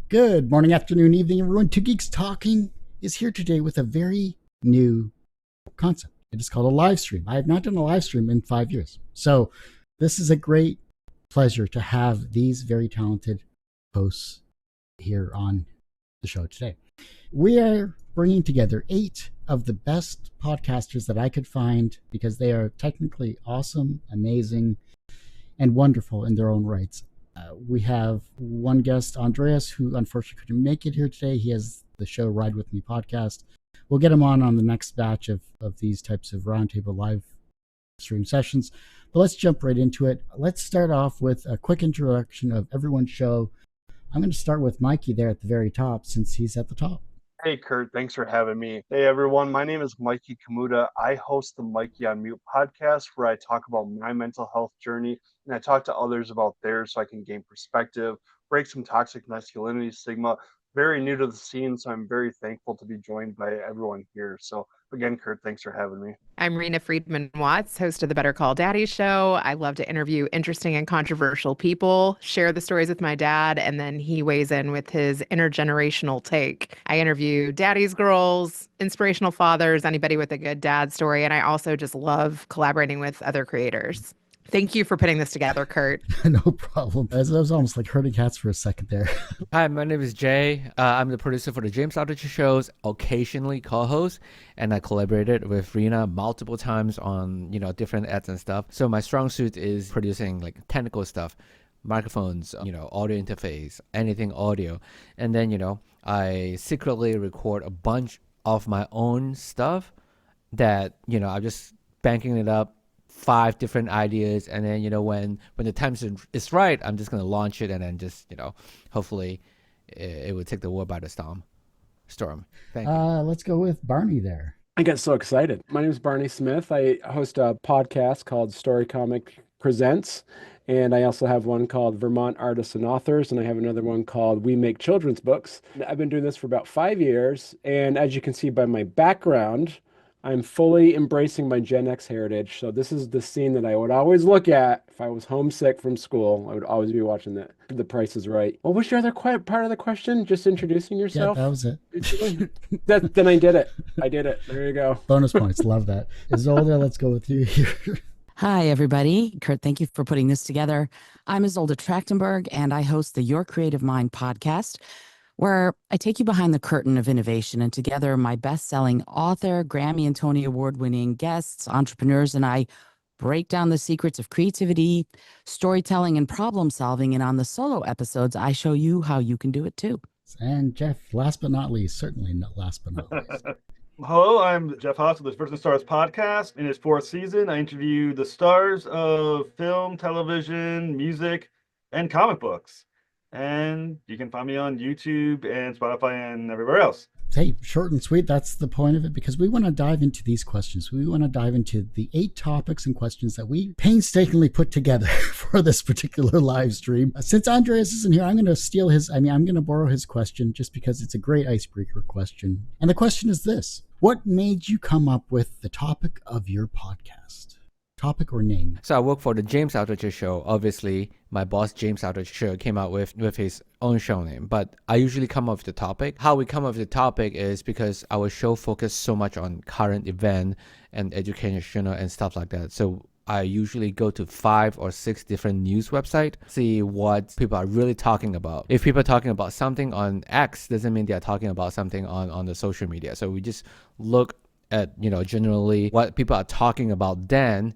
Good morning, afternoon, evening, everyone. Two Geeks Talking is here today with a very new concept. It is called a live stream. I have not done a live stream in 5 years. So this is a great pleasure to have these very talented hosts here on the show today. We are bringing together 8 of the best podcasters that I could find because they are technically awesome, amazing, and wonderful in their own rights. We have one guest, Andreas, who unfortunately couldn't make it here today. He has the show Ride With Me podcast. We'll get him on the next batch of these types of roundtable live stream sessions. But let's jump right into it. Let's start off with a quick introduction of everyone's show. I'm going to start with Mikey there at the very top since he's at the top. Hey, Kurt, thanks for having me. Hey, everyone, my name is Mikey Kamuda. I host the Mikey on Mute podcast where I talk about my mental health journey and I talk to others about theirs so I can gain perspective, break some toxic masculinity stigma. Very new to the scene, so I'm very thankful to be joined by everyone here. So again, Kurt, thanks for having me. I'm Reena Friedman Watts, host of the Better Call Daddy show. I love to interview interesting and controversial people, share the stories with my dad, and then he weighs in with his intergenerational take. I interview daddy's girls, inspirational fathers, anybody with a good dad story, and I also just love collaborating with other creators. Thank you for putting this together, Kurt. No problem. I was almost like herding cats for a second there. Hi, my name is Jay. I'm the producer for the James Altucher shows, occasionally co-host, and I collaborated with Reena multiple times on, different ads and stuff. So my strong suit is producing like technical stuff, microphones, audio interface, anything audio. And then, I secretly record a bunch of my own stuff that, I'm just banking it up, 5 different ideas, and then when the time is right, I'm just gonna launch it, and then just hopefully it would take the world by the storm. Thank you. Let's go with Barney there. I get so excited. My name is Barney Smith. I host a podcast called Story Comic Presents, and I also have one called Vermont Artists and Authors, and I have another one called We Make Children's Books. I've been doing this for about 5 years, and as you can see by my background, I'm fully embracing my Gen X heritage. So this is the scene that I would always look at if I was homesick from school. I would always be watching that. The Price is Right. What was your other part of the question? Just introducing yourself? Yeah, that was it. Then I did it. I did it. There you go. Bonus points. Love that. Izolda, let's go with you here. Hi, everybody. Kurt, thank you for putting this together. I'm Izolda Trakhtenberg, and I host the Your Creative Mind podcast, where I take you behind the curtain of innovation, and together my best-selling author, Grammy and Tony Award-winning guests, entrepreneurs, and I break down the secrets of creativity, storytelling, and problem solving. And on the solo episodes, I show you how you can do it too. And Jeff, last but not least, certainly not last but not least. Hello, I'm Jeff Haas with the First Stars podcast. In its 4th season, I interview the stars of film, television, music, and comic books. And you can find me on YouTube and Spotify and everywhere else. Hey, short and sweet. That's the point of it, because we want to dive into these questions. We want to dive into the 8 topics and questions that we painstakingly put together for this particular live stream. Since Andreas isn't here, I'm going to steal I'm going to borrow his question just because it's a great icebreaker question. And the question is this: what made you come up with the topic of your podcast? Topic or name? So I work for the James Altucher show. Obviously, my boss, James Altucher, came out with his own show name. But I usually come up with the topic. How we come up with the topic is because our show focuses so much on current event and educational and stuff like that. So I usually go to 5 or 6 different news websites, see what people are really talking about. If people are talking about something on X, doesn't mean they're talking about something on the social media. So we just look at generally what people are talking about then,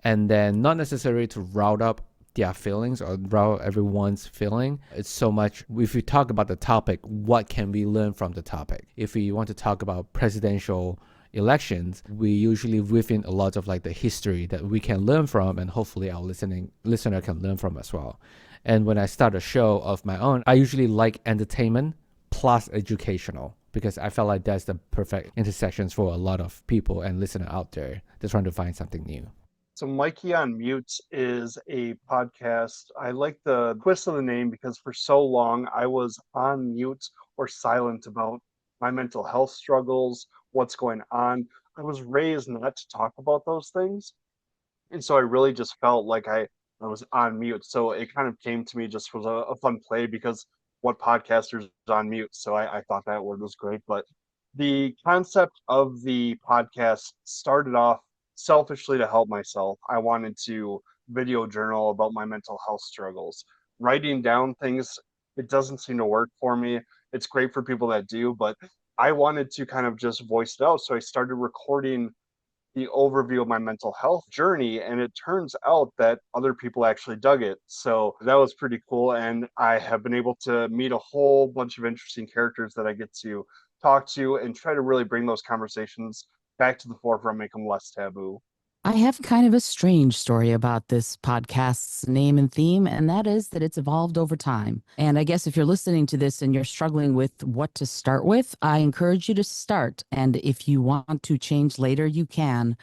and then not necessarily to route up their feelings or route everyone's feeling. It's so much, if we talk about the topic, what can we learn from the topic? If we want to talk about presidential elections, we usually weave in a lot of like the history that we can learn from, and hopefully our listener can learn from as well. And when I start a show of my own, I usually like entertainment plus educational, because I felt like that's the perfect intersections for a lot of people and listeners out there that's trying to find something new. So Mikey on Mute is a podcast. I like the twist of the name because for so long I was on mute or silent about my mental health struggles, what's going on. I was raised not to talk about those things. And so I really just felt like I was on mute. So it kind of came to me just was a fun play because what podcasters on mute. So I thought that word was great. But the concept of the podcast started off selfishly to help myself. I wanted to video journal about my mental health struggles. Writing down things, it doesn't seem to work for me. It's great for people that do, but I wanted to kind of just voice it out. So I started recording the overview of my mental health journey, and it turns out that other people actually dug it. So that was pretty cool, and I have been able to meet a whole bunch of interesting characters that I get to talk to and try to really bring those conversations back to the forefront, make them less taboo. I have kind of a strange story about this podcast's name and theme, and that is that it's evolved over time. And I guess if you're listening to this and you're struggling with what to start with, I encourage you to start. And if you want to change later, you can.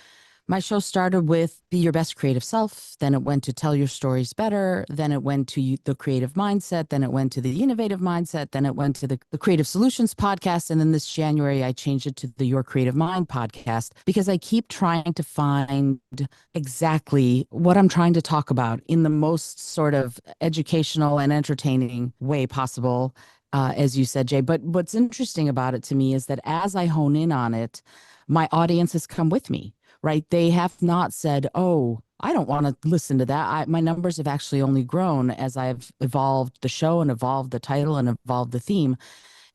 My show started with Be Your Best Creative Self. Then it went to Tell Your Stories Better. Then it went to the Creative Mindset. Then it went to the Innovative Mindset. Then it went to the Creative Solutions Podcast. And then this January, I changed it to the Your Creative Mind Podcast because I keep trying to find exactly what I'm trying to talk about in the most sort of educational and entertaining way possible, as you said, Jay. But what's interesting about it to me is that as I hone in on it, my audience has come with me. Right? They have not said, oh, I don't want to listen to that. My numbers have actually only grown as I've evolved the show and evolved the title and evolved the theme.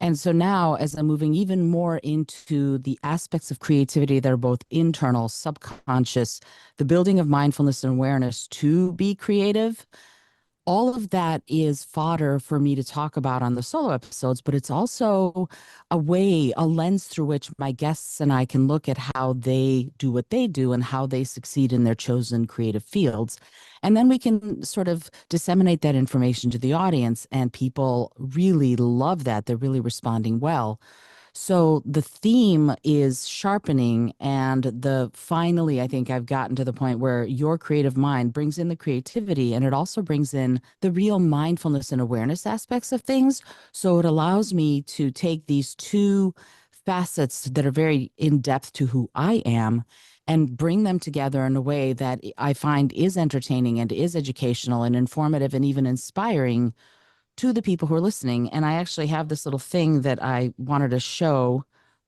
And so now, as I'm moving even more into the aspects of creativity that are both internal, subconscious, the building of mindfulness and awareness to be creative, all of that is fodder for me to talk about on the solo episodes, but it's also a way, a lens through which my guests and I can look at how they do what they do and how they succeed in their chosen creative fields. And then we can sort of disseminate that information to the audience, and people really love that. They're really responding well. So the theme is sharpening, and finally, I think I've gotten to the point where your creative mind brings in the creativity, and it also brings in the real mindfulness and awareness aspects of things. So it allows me to take these two facets that are very in depth to who I am and bring them together in a way that I find is entertaining and is educational and informative and even inspiring to the people who are listening. And I actually have this little thing that I wanted to show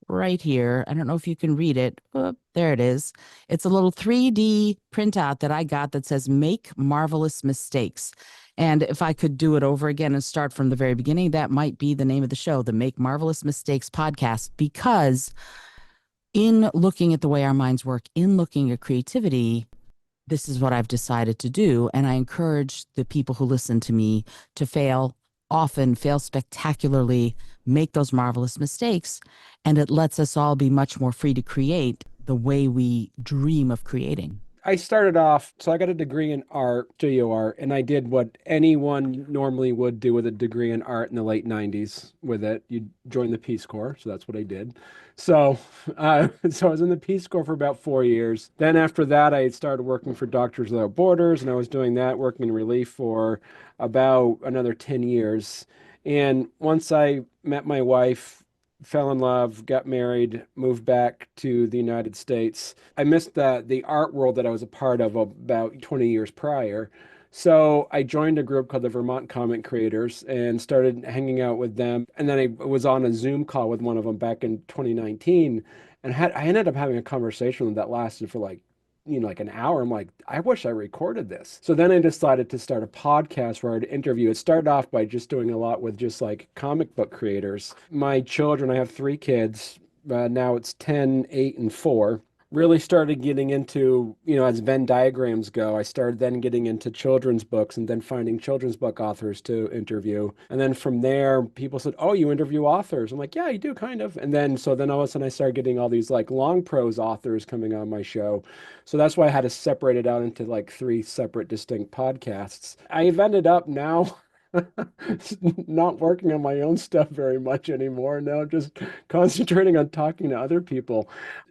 right here. I don't know if you can read it. Oh, there it is. It's a little 3D printout that I got that says "Make Marvelous Mistakes." And if I could do it over again and start from the very beginning, that might be the name of the show, the Make Marvelous Mistakes podcast, because in looking at the way our minds work, in looking at creativity, this is what I've decided to do. And I encourage the people who listen to me to fail often, fail spectacularly, make those marvelous mistakes. And it lets us all be much more free to create the way we dream of creating. I started off, so I got a degree in art, studio art, and I did what anyone normally would do with a degree in art in the late 90s with it. You join the Peace Corps, so that's what I did. So, so I was in the Peace Corps for about 4 years. Then after that, I started working for Doctors Without Borders, and I was doing that, working in relief for about another 10 years. And once I met my wife, fell in love, got married, moved back to the United States. I missed the art world that I was a part of about 20 years prior. So I joined a group called the Vermont Comic Creators and started hanging out with them. And then I was on a Zoom call with one of them back in 2019. And I ended up having a conversation with them that lasted for like an hour. I'm like, I wish I recorded this. So then I decided to start a podcast where I'd interview. It started off by just doing a lot with just like comic book creators. My children, I have 3 kids. Now it's 10, 8, and 4. Really started getting into, as Venn diagrams go, I started then getting into children's books and then finding children's book authors to interview. And then from there, people said, oh, you interview authors. I'm like, yeah, I do kind of. And then all of a sudden I started getting all these like long prose authors coming on my show. So that's why I had to separate it out into like 3 separate distinct podcasts. I've ended up now not working on my own stuff very much anymore. Now just concentrating on talking to other people.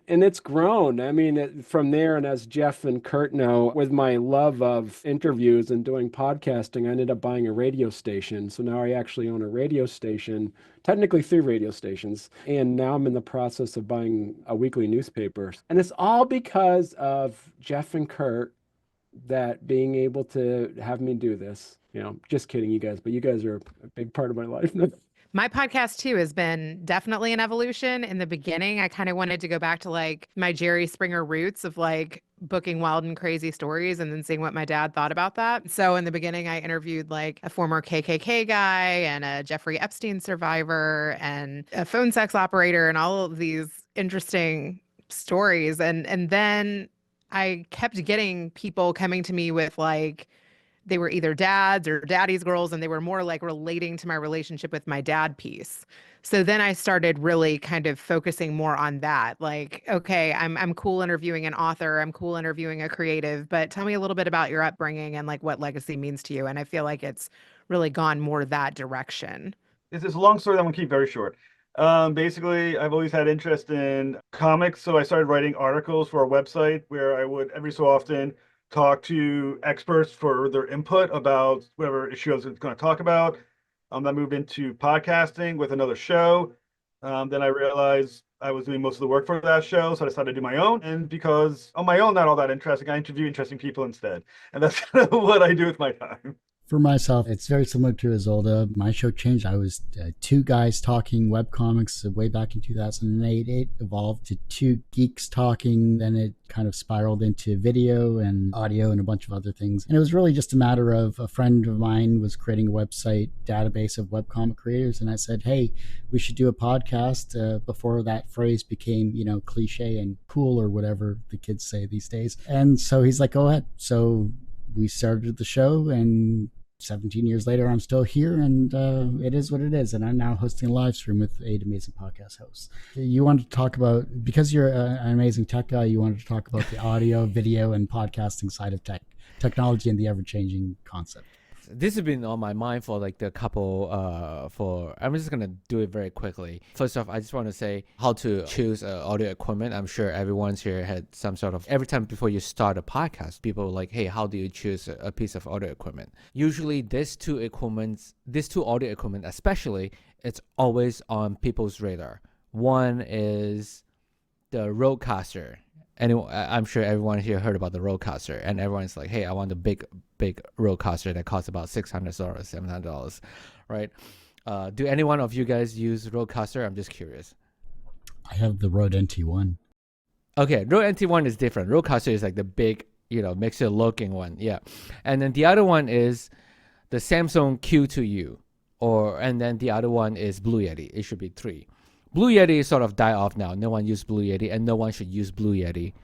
And it's grown. I mean, from there, and as Jeff and Kurt know, with my love of interviews and doing podcasting, I ended up buying a radio station. So now I actually own a radio station, technically 3 radio stations. And now I'm in the process of buying a weekly newspaper. And it's all because of Jeff and Kurt that being able to have me do this. Just kidding, you guys, but you guys are a big part of my life. My podcast too has been definitely an evolution. In the beginning, I kind of wanted to go back to like my Jerry Springer roots of like booking wild and crazy stories and then seeing what my dad thought about that. So in the beginning, I interviewed like a former KKK guy and a Jeffrey Epstein survivor and a phone sex operator and all of these interesting stories. And then I kept getting people coming to me with like, they were either dads or daddy's girls, and they were more like relating to my relationship with my dad piece. So then I started really kind of focusing more on that. Like, okay, I'm cool interviewing an author, I'm cool interviewing a creative, but tell me a little bit about your upbringing and like what legacy means to you. And I feel like it's really gone more that direction. It's a long story that I'm gonna keep very short. Basically, I've always had interest in comics, so I started writing articles for a website where I would every so often talk to experts for their input about whatever issue I was going to talk about. I moved into podcasting with another show. Then I realized I was doing most of the work for that show, so I decided to do my own. And because on my own, not all that interesting, I interview interesting people instead. And that's kind of what I do with my time. For myself, it's very similar to Izolda. My show changed. I was two guys talking webcomics way back in 2008. It evolved to two geeks talking. Then it kind of spiraled into video and audio and a bunch of other things. And it was really just a matter of a friend of mine was creating a website database of webcomic creators. And I said, hey, we should do a podcast before that phrase became, cliche and cool or whatever the kids say these days. And so he's like, go ahead. So we started the show, and 17 years later, I'm still here, and it is what it is. And I'm now hosting a live stream with 8 amazing podcast hosts. You wanted to talk about, because you're an amazing tech guy, you wanted to talk about the audio, video, and podcasting side of technology and the ever-changing concept. This has been on my mind for like the couple I'm just gonna do it very quickly. First off, I just want to say how to choose audio equipment. I'm sure everyone's here had some sort of, every time before you start a podcast, people are like, hey, how do you choose a piece of audio equipment? Usually these two audio equipment especially, it's always on people's radar. One is the Rodecaster. I'm sure everyone here heard about the Rodecaster, and everyone's like, hey, I want a big Rodecaster that costs about $600, $700, right? Do any one of you guys use Rodecaster? I'm just curious. I have the Rode NT1. Okay, Rode NT1 is different. Rodecaster is like the big, makes it looking one. Yeah. And then the other one is the Samsung Q2U, and then the other one is Blue Yeti. It should be 3. Blue Yeti is sort of die off now. No one uses Blue Yeti, and no one should use Blue Yeti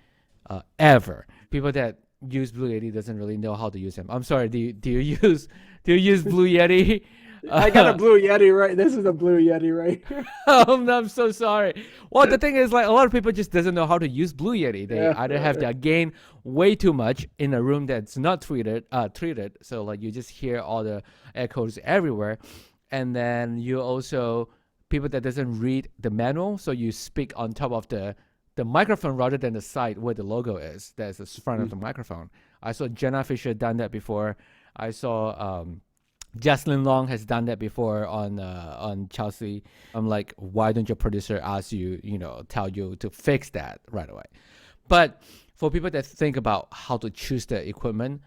ever. People that use Blue Yeti doesn't really know how to use them. I'm sorry. Do you use Blue Yeti? I got a Blue Yeti right. This is a Blue Yeti right here. I'm so sorry. Well, the thing is, like, a lot of people just doesn't know how to use Blue Yeti. They either have their gain way too much in a room that's not treated, so like you just hear all the echoes everywhere, and then you also people that doesn't read the manual, so you speak on top of the microphone rather than the side where the logo is. That's the front of the microphone. I saw Jenna Fisher done that before. I saw Jocelyn Long has done that before on Chelsea. I'm like, why don't your producer ask you, tell you to fix that right away? But for people that think about how to choose the equipment,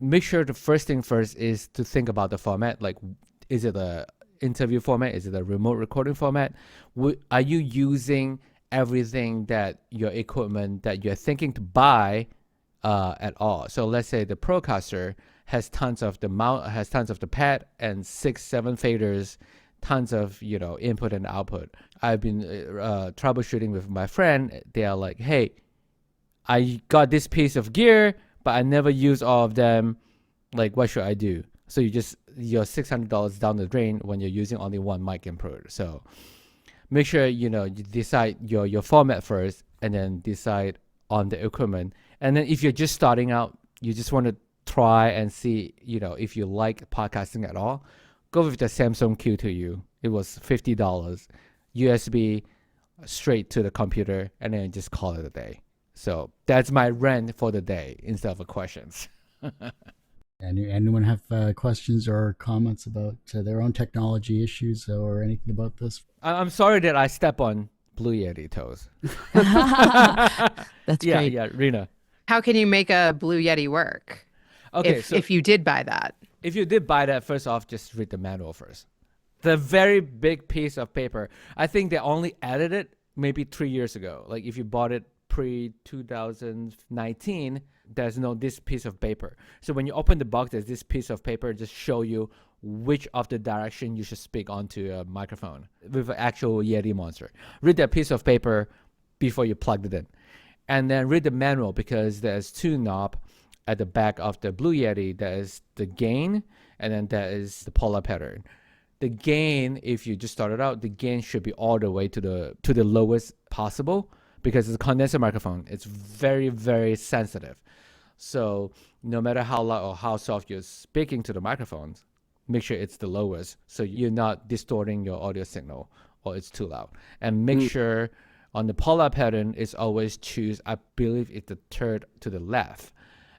make sure the first thing first is to think about the format. Like, is it a interview format? Is it a remote recording format? Are you using everything that your equipment that you're thinking to buy at all? So let's say the Procaster has tons of the mount, has tons of the pad and 6-7 faders, tons of input and output. I've been troubleshooting with my friend. They are like, hey, I got this piece of gear, but I never use all of them. Like, what should I do? So you're $600 down the drain when you're using only one mic input. So make sure you decide your format first, and then decide on the equipment. And then if you're just starting out, you just want to try and see if you like podcasting at all, go with the Samsung Q2U. It was $50, USB straight to the computer, and then just call it a day. So that's my rant for the day instead of questions. Anyone have questions or comments about their own technology issues or anything about this? I'm sorry that I step on Blue Yeti toes. That's great. Yeah, Reena. How can you make a Blue Yeti work? Okay, if you did buy that? If you did buy that, first off, just read the manual first. The very big piece of paper. I think they only added it maybe 3 years ago. Like if you bought it pre-2019, there's no this piece of paper. So when you open the box, there's this piece of paper just show you which of the direction you should speak onto a microphone with an actual Yeti monster. Read that piece of paper before you plug it in. And then read the manual, because there's 2 knobs at the back of the Blue Yeti. There is the gain, and then there is the polar pattern. The gain, if you just started out, the gain should be all the way to the lowest possible, because it's a condenser microphone. It's very, very sensitive. So no matter how loud or how soft you're speaking to the microphones, make sure it's the lowest, so you're not distorting your audio signal or it's too loud. And make sure on the polar pattern is always choose, I believe it's the third to the left.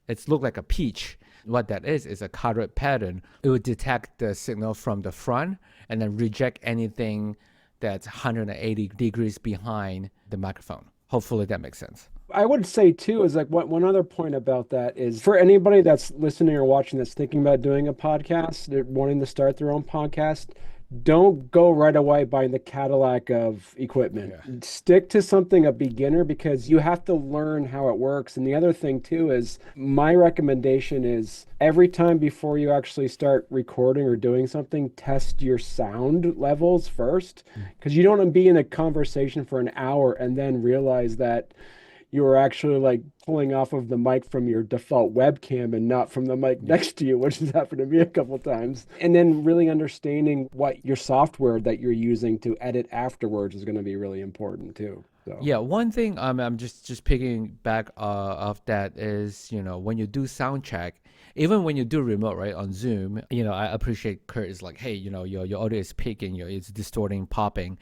It's look like a peach. What that is a cartwheel pattern. It would detect the signal from the front and then reject anything that's 180 degrees behind the microphone. Hopefully that makes sense. I would say too is like one other point about that is for anybody that's listening or watching that's thinking about doing a podcast, they're wanting to start their own podcast, don't go right away buying the Cadillac of equipment. Yeah. Stick to something a beginner, because you have to learn how it works. And the other thing too is my recommendation is every time before you actually start recording or doing something, test your sound levels first, because you don't want to be in a conversation for an hour and then realize that you were actually like pulling off of the mic from your default webcam and not from the mic next to you, which has happened to me a couple times. And then really understanding what your software that you're using to edit afterwards is going to be really important too. So. Yeah, one thing I'm just picking back of that is, when you do sound check, even when you do remote, right, on Zoom, I appreciate Kurt is like, hey, your audio is peaking, it's distorting, popping.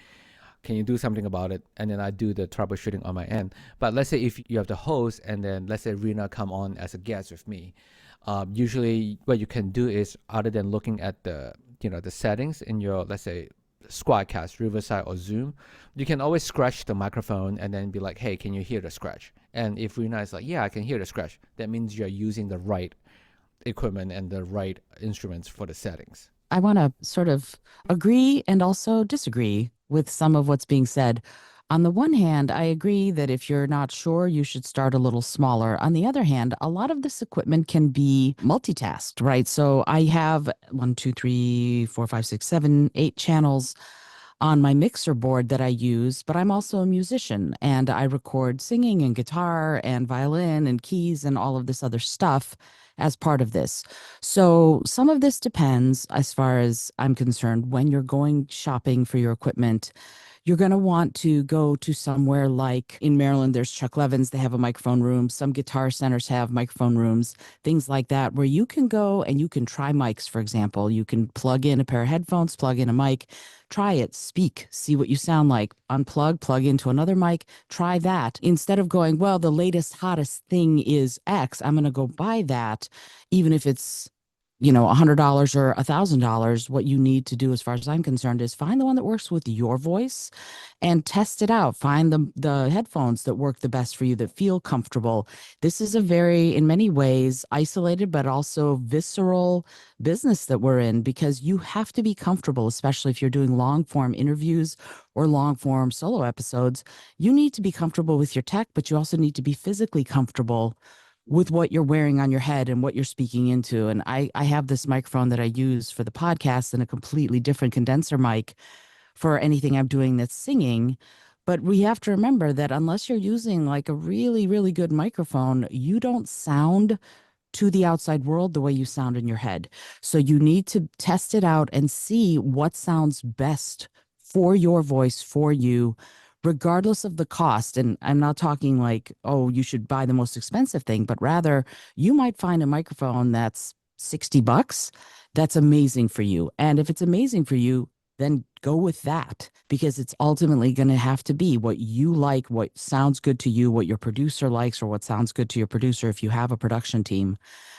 Can you do something about it? And then I do the troubleshooting on my end. But let's say if you have the host, and then let's say Reena come on as a guest with me. Usually what you can do is, other than looking at the settings in your, let's say, Squadcast, Riverside, or Zoom, you can always scratch the microphone and then be like, hey, can you hear the scratch? And if Reena is like, yeah, I can hear the scratch, that means you're using the right equipment and the right instruments for the settings. I want to sort of agree and also disagree with some of what's being said. On the one hand, I agree that if you're not sure, you should start a little smaller. On the other hand, a lot of this equipment can be multitasked, right? So I have 1, 2, 3, 4, 5, 6, 7, 8 channels on my mixer board that I use, but I'm also a musician and I record singing and guitar and violin and keys and all of this other stuff as part of this. So some of this depends, as far as I'm concerned, when you're going shopping for your equipment. You're going to want to go to somewhere like in Maryland, there's Chuck Levin's, they have a microphone room. Some guitar centers have microphone rooms, things like that, where you can go and you can try mics, for example. You can plug in a pair of headphones, plug in a mic, try it, speak, see what you sound like, unplug, plug into another mic, try that. Instead of going, well, the latest, hottest thing is X, I'm going to go buy that, even if it's $100 or $1,000. What you need to do, as far as I'm concerned, is find the one that works with your voice and test it out. Find the headphones that work the best for you, that feel comfortable. This is a very, in many ways, isolated but also visceral business that we're in, because you have to be comfortable, especially if you're doing long form interviews or long form solo episodes. You need to be comfortable with your tech, but you also need to be physically comfortable with what you're wearing on your head and what you're speaking into. And I have this microphone that I use for the podcast and a completely different condenser mic for anything I'm doing that's singing. But we have to remember that unless you're using like a really, really good microphone, you don't sound to the outside world the way you sound in your head. So you need to test it out and see what sounds best for your voice, for you, regardless of the cost. And I'm not talking like, oh, you should buy the most expensive thing, but rather you might find a microphone that's $60 that's amazing for you. And if it's amazing for you, then go with that, because it's ultimately going to have to be what you like, what sounds good to you, what your producer likes, or what sounds good to your producer if you have a production team.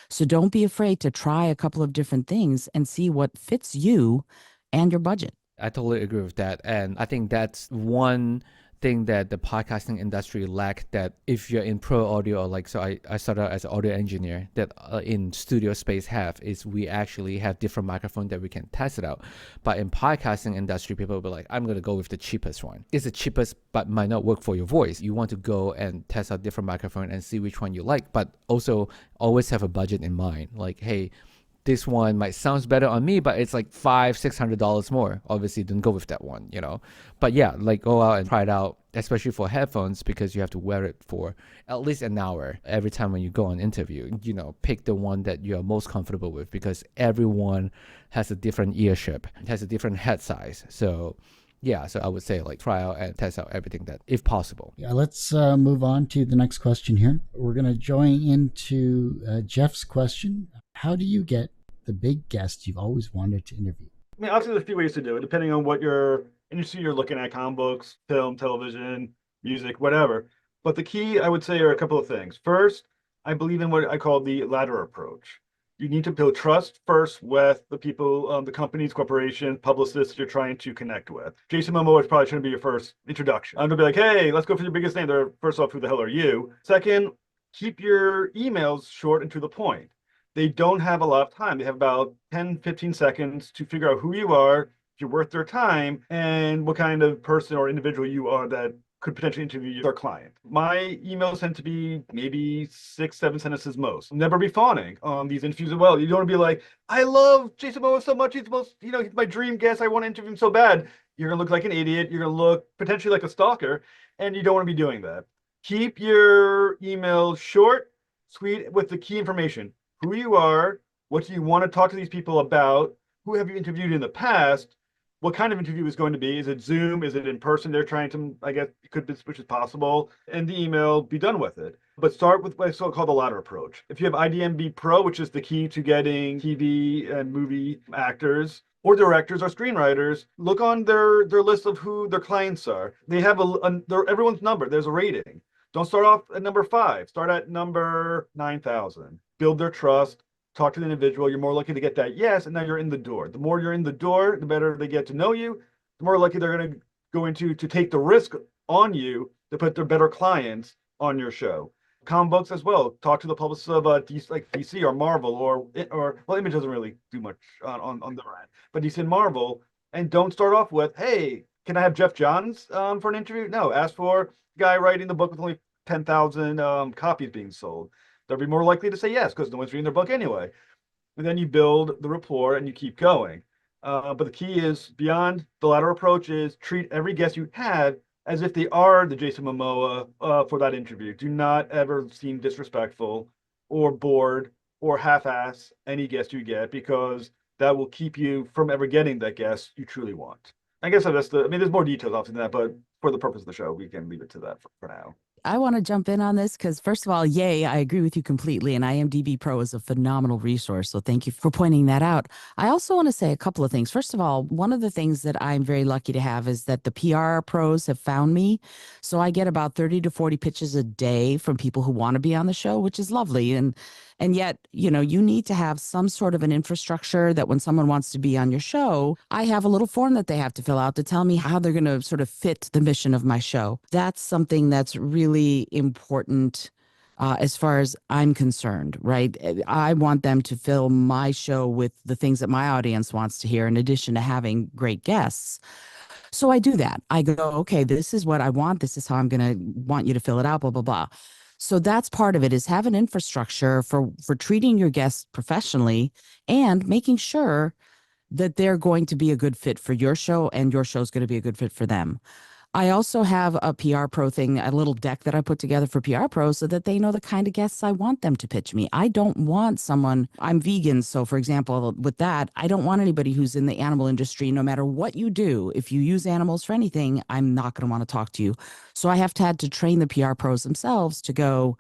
So don't be afraid to try a couple of different things and see what fits you and your budget. I totally agree with that. And I think that's one thing that the podcasting industry lack, that if you're in pro audio, or like, so I started out as an audio engineer, that in studio space have, is we actually have different microphones that we can test it out. But in podcasting industry, people will be like, I'm going to go with the cheapest one. It's the cheapest, but might not work for your voice. You want to go and test out different microphone and see which one you like, but also always have a budget in mind. Like, hey, this one might sound better on me, but it's like $500-$600 more. Obviously, don't go with that one, you know. But yeah, like, go out and try it out, especially for headphones, because you have to wear it for at least an hour every time when you go on interview. You know, pick the one that you are most comfortable with, because everyone has a different earship, has a different head size. So yeah, so I would say, like, try out and test out everything that, if possible. Yeah, let's move on to the next question here. We're going to join into Jeff's question. How do you get the big guest you've always wanted to interview? I mean, obviously, there's a few ways to do it, depending on what your industry you're looking at: comic books, film, television, music, whatever. But the key, I would say, are a couple of things. First, I believe in what I call the ladder approach. You need to build trust first with the people, the companies, corporations, publicists you're trying to connect with. Jason Momoa is probably shouldn't be your first introduction. I'm gonna be like, hey, let's go for your biggest name. They're, first off, who the hell are you? Second, keep your emails short and to the point. They don't have a lot of time. They have about 10, 15 seconds to figure out who you are, if you're worth their time, and what kind of person or individual you are that could potentially interview their client. My emails tend to be maybe 6, 7 sentences most. Never be fawning on these interviews as well. You don't want to be like, I love Jason Momoa so much. He's the most, he's my dream guest. I want to interview him so bad. You're going to look like an idiot. You're going to look potentially like a stalker, and you don't want to be doing that. Keep your emails short, sweet, with the key information. Who you are, what do you want to talk to these people about, who have you interviewed in the past, what kind of interview is going to be, is it Zoom, is it in person, they're trying to, I guess, it could be, which is possible, and the email, be done with it. But start with what I call the ladder approach. If you have IDMB Pro, which is the key to getting TV and movie actors, or directors or screenwriters, look on their list of who their clients are. They have everyone's number, there's a rating. Don't start off at number 5, start at number 9,000. Build their trust, talk to the individual. You're more likely to get that yes, and now you're in the door. The more you're in the door, the better they get to know you, the more likely they're going to go into to take the risk on you to put their better clients on your show. Comic books as well. Talk to the publicists of DC, like DC or Marvel, or well, Image doesn't really do much on their end, but DC and Marvel. And don't start off with, hey, can I have Jeff Johns for an interview? No, ask for the guy writing the book with only 10,000 copies being sold. They'll be more likely to say yes, because no one's reading their book anyway. And then you build the rapport and you keep going. But the key is, beyond the latter approach, is treat every guest you have as if they are the Jason Momoa for that interview. Do not ever seem disrespectful or bored or half-ass any guest you get, because that will keep you from ever getting that guest you truly want. I guess that's there's more details obviously than that, but for the purpose of the show, we can leave it to that for now. I want to jump in on this because, first of all, yay, I agree with you completely. And IMDb Pro is a phenomenal resource. So thank you for pointing that out. I also want to say a couple of things. First of all, one of the things that I'm very lucky to have is that the PR pros have found me. So I get about 30 to 40 pitches a day from people who want to be on the show, which is lovely. And yet, you need to have some sort of an infrastructure that when someone wants to be on your show, I have a little form that they have to fill out to tell me how they're going to sort of fit the mission of my show. That's something that's really important as far as I'm concerned, right? I want them to fill my show with the things that my audience wants to hear, in addition to having great guests. So I do that. I go, okay, this is what I want. This is how I'm going to want you to fill it out, blah, blah, blah. So that's part of it, is have an infrastructure for treating your guests professionally and making sure that they're going to be a good fit for your show and your show is going to be a good fit for them. I also have a PR pro thing, a little deck that I put together for PR pros so that they know the kind of guests I want them to pitch me. I don't want someone, I'm vegan. So for example, with that, I don't want anybody who's in the animal industry. No matter what you do, if you use animals for anything, I'm not going to want to talk to you. So I have had to train the PR pros themselves to go,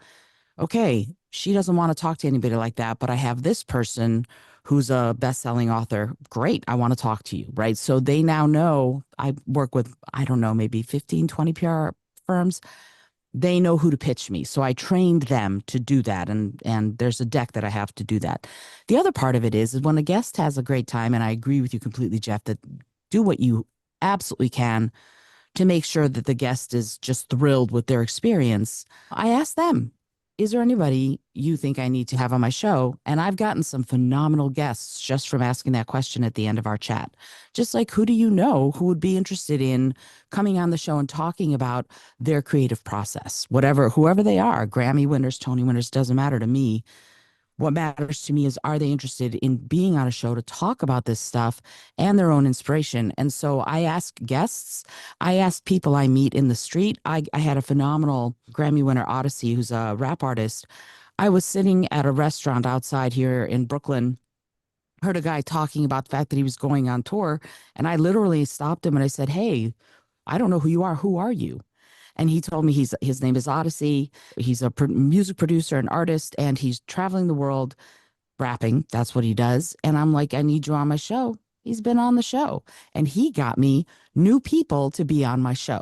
okay, she doesn't want to talk to anybody like that, but I have this person who's a best-selling author. Great, I want to talk to you, right? So they now know I work with, I don't know, maybe 15, 20 PR firms. They know who to pitch me. So I trained them to do that. And there's a deck that I have to do that. The other part of it is when a guest has a great time, and I agree with you completely, Jeff, that do what you absolutely can to make sure that the guest is just thrilled with their experience, I ask them, is there anybody you think I need to have on my show? And I've gotten some phenomenal guests just from asking that question at the end of our chat. Just like, who do you know who would be interested in coming on the show and talking about their creative process? Whoever they are, Grammy winners, Tony winners, doesn't matter to me. What matters to me is, are they interested in being on a show to talk about this stuff and their own inspiration? And so I ask guests, I ask people I meet in the street. I had a phenomenal Grammy winner, Odyssey, who's a rap artist. I was sitting at a restaurant outside here in Brooklyn, heard a guy talking about the fact that he was going on tour. And I literally stopped him and I said, hey, I don't know who you are. Who are you? And he told me his name is Odyssey. He's a music producer and artist, and he's traveling the world rapping. That's what he does. And I'm like, I need you on my show. He's been on the show, and he got me new people to be on my show.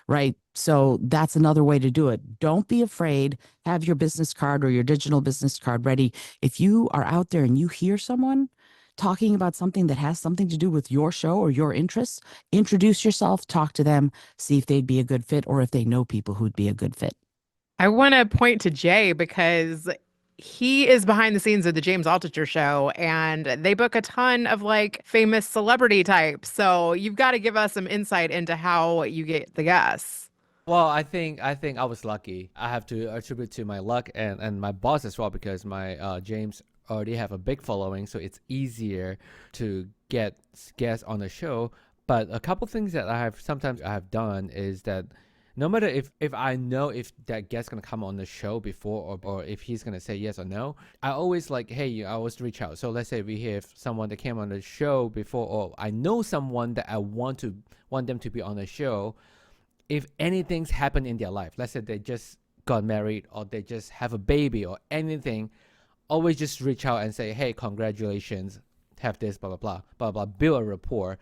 Right. So that's another way to do it. Don't be afraid. Have your business card or your digital business card ready. If you are out there and you hear someone talking about something that has something to do with your show or your interests, introduce yourself, talk to them, see if they'd be a good fit or if they know people who'd be a good fit. I want to point to Jay because he is behind the scenes of the James Altucher show, and they book a ton of like famous celebrity types. So you've got to give us some insight into how you get the guests. Well, I think I was lucky. I have to attribute to my luck and my boss as well, because my James already have a big following, so it's easier to get guests on the show. But a couple things that I have done is that no matter if I know if that guest's gonna come on the show before or if he's gonna say yes or no, I always like, hey, I always reach out. So let's say we have someone that came on the show before, or I know someone that I want them to be on the show. If anything's happened in their life, let's say they just got married or they just have a baby or anything, always just reach out and say, hey, congratulations, have this, blah, blah, blah, blah, blah, build a rapport,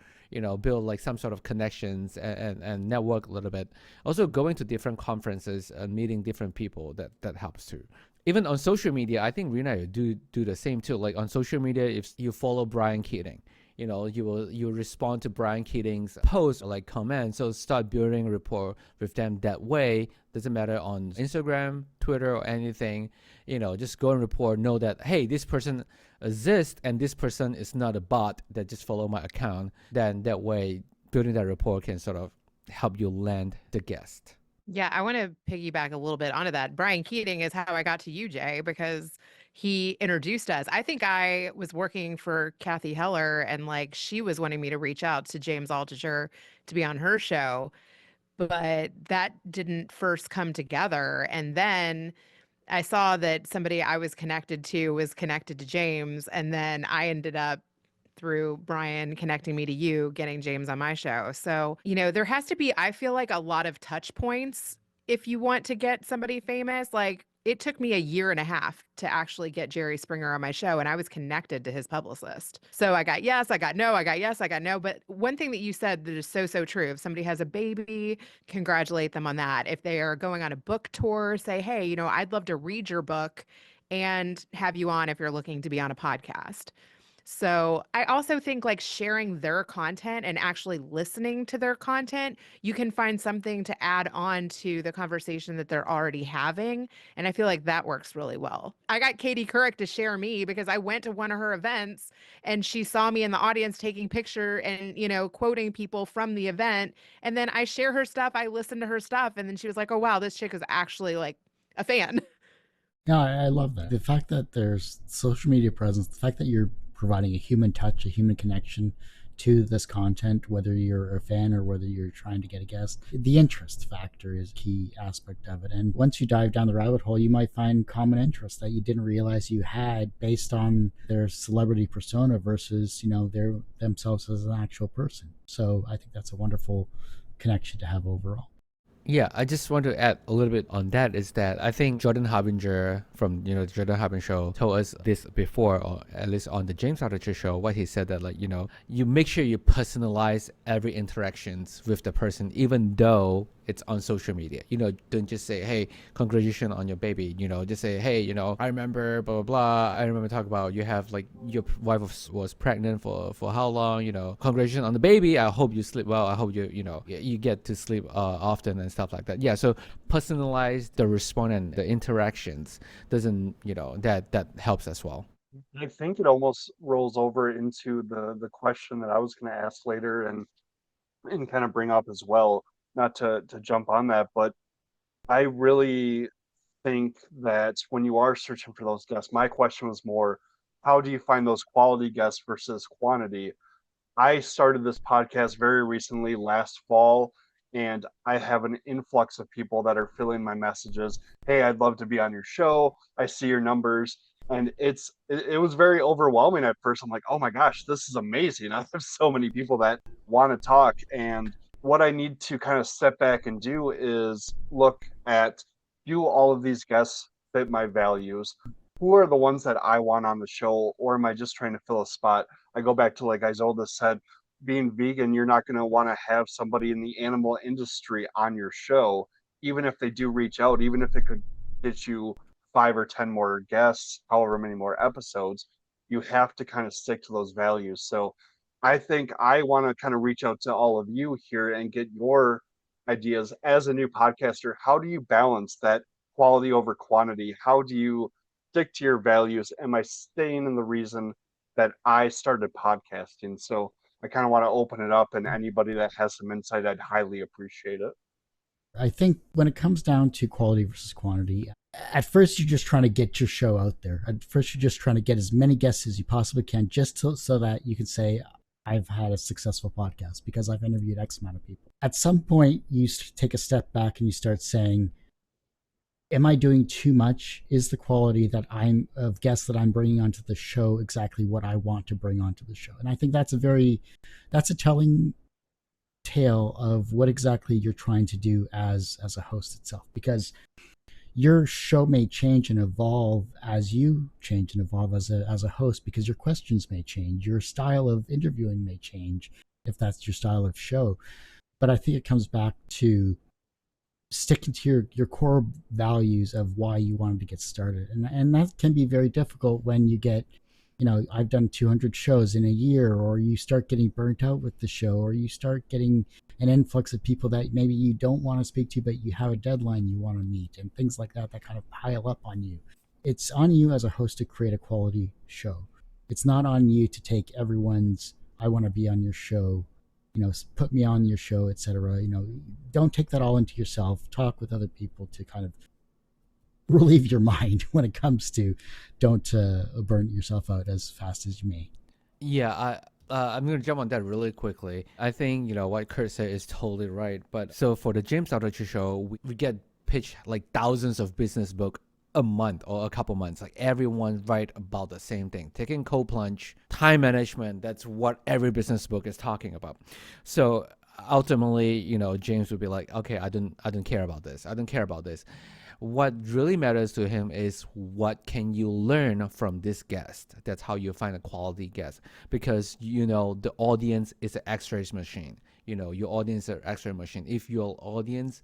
build like some sort of connections and network a little bit. Also going to different conferences and meeting different people, that helps too. Even on social media, I think Reena do the same too. Like on social media, if you follow Brian Keating, you respond to Brian Keating's post or like comment. So start building rapport with them that way. Doesn't matter on Instagram, Twitter, or anything. Just go and report. Know that, hey, this person exists and this person is not a bot that just follow my account. Then that way, building that rapport can sort of help you land the guest. Yeah, I want to piggyback a little bit onto that. Brian Keating is how I got to you, Jay, because he introduced us. I think I was working for Kathy Heller, and like she was wanting me to reach out to James Altucher to be on her show, but that didn't first come together. And then I saw that somebody I was connected to was connected to James, and then I ended up, through Brian connecting me to you, getting James on my show. So, there has to be, I feel like, a lot of touch points if you want to get somebody famous. Like, it took me a year and a half to actually get Jerry Springer on my show, and I was connected to his publicist. So I got yes, I got no, I got yes, I got no. But one thing that you said that is so, so true. If somebody has a baby, congratulate them on that. If they are going on a book tour, say, hey, I'd love to read your book and have you on if you're looking to be on a podcast. So I also think like sharing their content and actually listening to their content, you can find something to add on to the conversation that they're already having. And I feel like that works really well. I got Katie Couric to share me because I went to one of her events and she saw me in the audience taking picture and, quoting people from the event. And then I share her stuff. I listen to her stuff. And then she was like, oh, wow, this chick is actually like a fan. Yeah, I love that. The fact that there's social media presence, the fact that you're providing a human touch, a human connection to this content, whether you're a fan or whether you're trying to get a guest. The interest factor is a key aspect of it. And once you dive down the rabbit hole, you might find common interests that you didn't realize you had based on their celebrity persona versus, their themselves as an actual person. So I think that's a wonderful connection to have overall. Yeah, I just want to add a little bit on that is that I think Jordan Harbinger from, the Jordan Harbinger show told us this before, or at least on the James Altucher show, what he said that like, you make sure you personalize every interactions with the person, even though it's on social media. Don't just say, hey, congratulations on your baby. Just say, hey, I remember blah blah blah. I remember talking about you have like your wife was pregnant for how long. Congratulations on the baby. I hope you sleep well. I hope you get to sleep often and stuff like that. Yeah. So personalize the response and the interactions doesn't that helps as well. I think it almost rolls over into the question that I was going to ask later and kind of bring up as well. Not to jump on that, but I really think that when you are searching for those guests, my question was more, how do you find those quality guests versus quantity? I started this podcast very recently last fall, and I have an influx of people that are filling my messages. Hey, I'd love to be on your show. I see your numbers. And it was very overwhelming at first. I'm like, oh my gosh, this is amazing. I have so many people that want to talk. And what I need to kind of step back and do is look at, do all of these guests fit my values? Who are the ones that I want on the show, or am I just trying to fill a spot? I go back to, like Izolda said, being vegan, you're not going to want to have somebody in the animal industry on your show, even if they do reach out, even if it could get you 5 or 10 more guests, however many more episodes. You have to kind of stick to those values. So I think I want to kind of reach out to all of you here and get your ideas as a new podcaster. How do you balance that quality over quantity? How do you stick to your values? Am I staying in the reason that I started podcasting? So I kind of want to open it up, and anybody that has some insight, I'd highly appreciate it. I think when it comes down to quality versus quantity, at first you're just trying to get your show out there. At first you're just trying to get as many guests as you possibly can, just so that you can say, I've had a successful podcast because I've interviewed X amount of people. At some point, you take a step back and you start saying, am I doing too much? Is the quality of guests that I'm bringing onto the show exactly what I want to bring onto the show? And I think that's a telling tale of what exactly you're trying to do as a host itself, because your show may change and evolve as you change and evolve as a host, because your questions may change, your style of interviewing may change if that's your style of show. But I think it comes back to sticking to your core values of why you wanted to get started, and that can be very difficult when you get, I've done 200 shows in a year, or you start getting burnt out with the show, or you start getting an influx of people that maybe you don't want to speak to, but you have a deadline you want to meet, and things like that kind of pile up on you. It's on you as a host to create a quality show. It's not on you to take everyone's, I want to be on your show, put me on your show, etc. Don't take that all into yourself. Talk with other people to kind of relieve your mind when it comes to, don't burn yourself out as fast as you may. Yeah, I'm going to jump on that really quickly. I think, what Kurt said is totally right. But so for the James Altucher show, we get pitched like thousands of business book a month or a couple months. Like everyone write about the same thing. Taking cold plunge, time management, that's what every business book is talking about. So ultimately, James would be like, okay, I don't care about this. I don't care about this. What really matters to him is what can you learn from this guest. That's how you find a quality guest, because the audience is an X-ray machine. Your audience is an X-ray machine. If your audience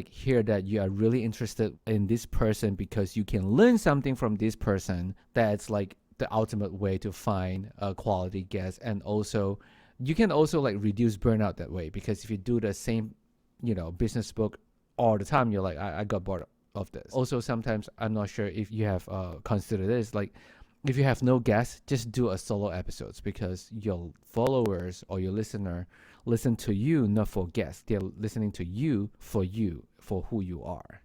hear that you are really interested in this person because you can learn something from this person, that's like the ultimate way to find a quality guest. And also you can also like reduce burnout that way, because if you do the same business book all the time, you're like, I got bored of this. Also, sometimes, I'm not sure if you have considered this, like if you have no guests, just do a solo episodes, because your followers or your listener listen to you not for guests. They're listening to you, for who you are.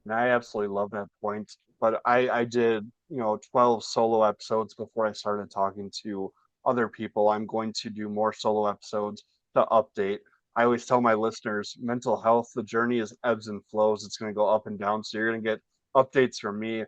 And I absolutely love that point. But I did, 12 solo episodes before I started talking to other people. I'm going to do more solo episodes to update. I always tell my listeners, mental health, the journey is ebbs and flows. It's going to go up and down. So you're going to get updates from me.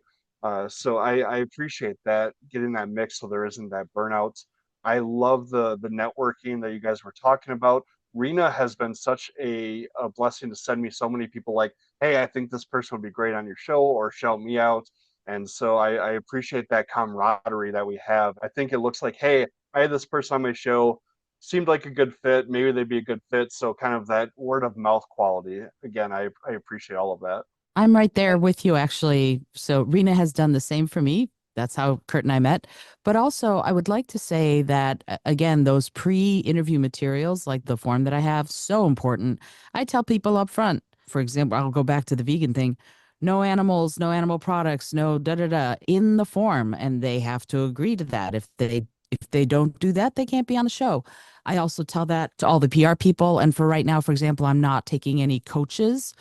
So I appreciate that, getting that mix so there isn't that burnout. I love the networking that you guys were talking about. Reena has been such a blessing to send me so many people like, hey, I think this person would be great on your show, or shout me out. And so I appreciate that camaraderie that we have. I think it looks like, hey, I had this person on my show. seemed like a good fit. Maybe they'd be a good fit. So kind of that word of mouth quality. Again, I appreciate all of that. I'm right there with you, actually. So Reena has done the same for me. That's how Kurt and I met. But also, I would like to say that, again, those pre-interview materials, like the form that I have, so important. I tell people up front, for example, I'll go back to the vegan thing. No animals, no animal products, no da-da-da in the form. And they have to agree to that. If they don't do that, they can't be on the show. I also tell that to all the PR people. And for right now, for example, I'm not taking any coaches.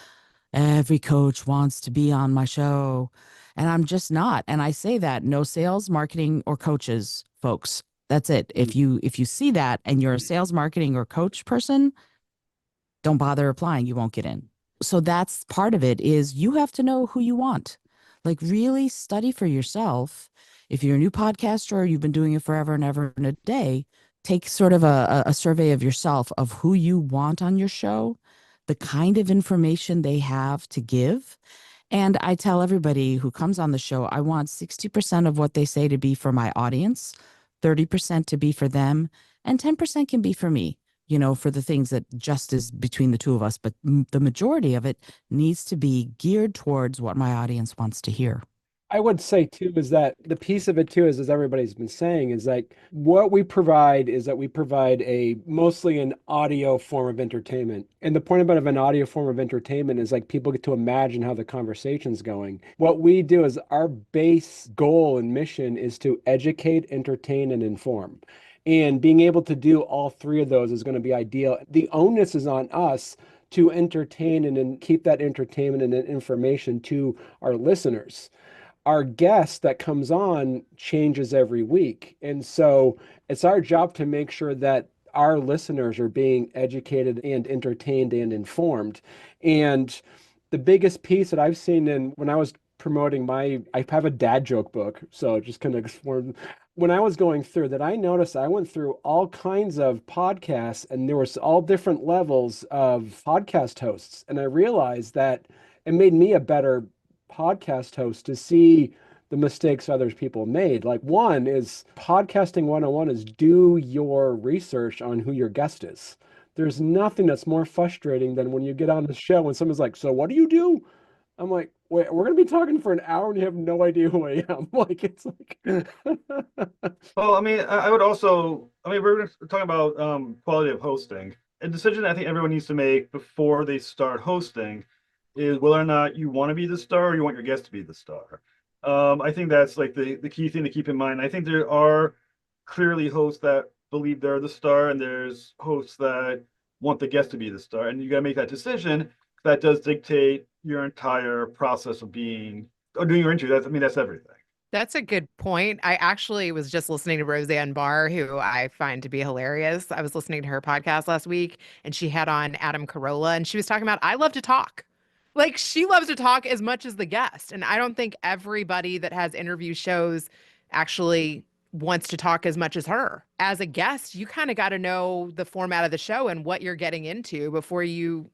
Every coach wants to be on my show, and I'm just not. And I say that no sales, marketing, or coaches, folks. That's it. If you see that and you're a sales, marketing, or coach person, don't bother applying. You won't get in. So that's part of it, is you have to know who you want. Like, really study for yourself. If you're a new podcaster or you've been doing it forever and ever and a day, take sort of a survey of yourself of who you want on your show, the kind of information they have to give. And I tell everybody who comes on the show, I want 60% of what they say to be for my audience, 30% to be for them, and 10% can be for me, for the things that just is between the two of us. But the majority of it needs to be geared towards what my audience wants to hear. I would say too is that the piece of it too is, as everybody's been saying, is like what we provide is that we provide a mostly an audio form of entertainment. And the point about an audio form of entertainment is like people get to imagine how the conversation's going. What we do is our base goal and mission is to educate, entertain, and inform. And being able to do all three of those is going to be ideal. The onus is on us to entertain and then keep that entertainment and information to our listeners. Our guest that comes on changes every week. And so it's our job to make sure that our listeners are being educated and entertained and informed. And the biggest piece that I've seen when I was promoting I have a dad joke book. So just kind of exploring. When I was going through that, I noticed I went through all kinds of podcasts and there was all different levels of podcast hosts. And I realized that it made me a better podcast host to see the mistakes other people made. Like, one is podcasting 101 is do your research on who your guest is. There's nothing that's more frustrating than when you get on the show and someone's like, so what do you do? I'm like, wait, we're going to be talking for an hour and you have no idea who I am. Like, it's like. Well, I mean, I would also, we're talking about quality of hosting. A decision I think everyone needs to make before they start hosting is whether or not you want to be the star or you want your guest to be the star. I think that's like the key thing to keep in mind. I think there are clearly hosts that believe they're the star, and there's hosts that want the guest to be the star. And you got to make that decision. That does dictate your entire process of doing your interview. That's everything. That's a good point. I actually was just listening to Roseanne Barr, who I find to be hilarious. I was listening to her podcast last week, and she had on Adam Carolla, and she was talking about, I love to talk. Like, she loves to talk as much as the guest. And I don't think everybody that has interview shows actually wants to talk as much as her. As a guest, you kind of got to know the format of the show and what you're getting into before you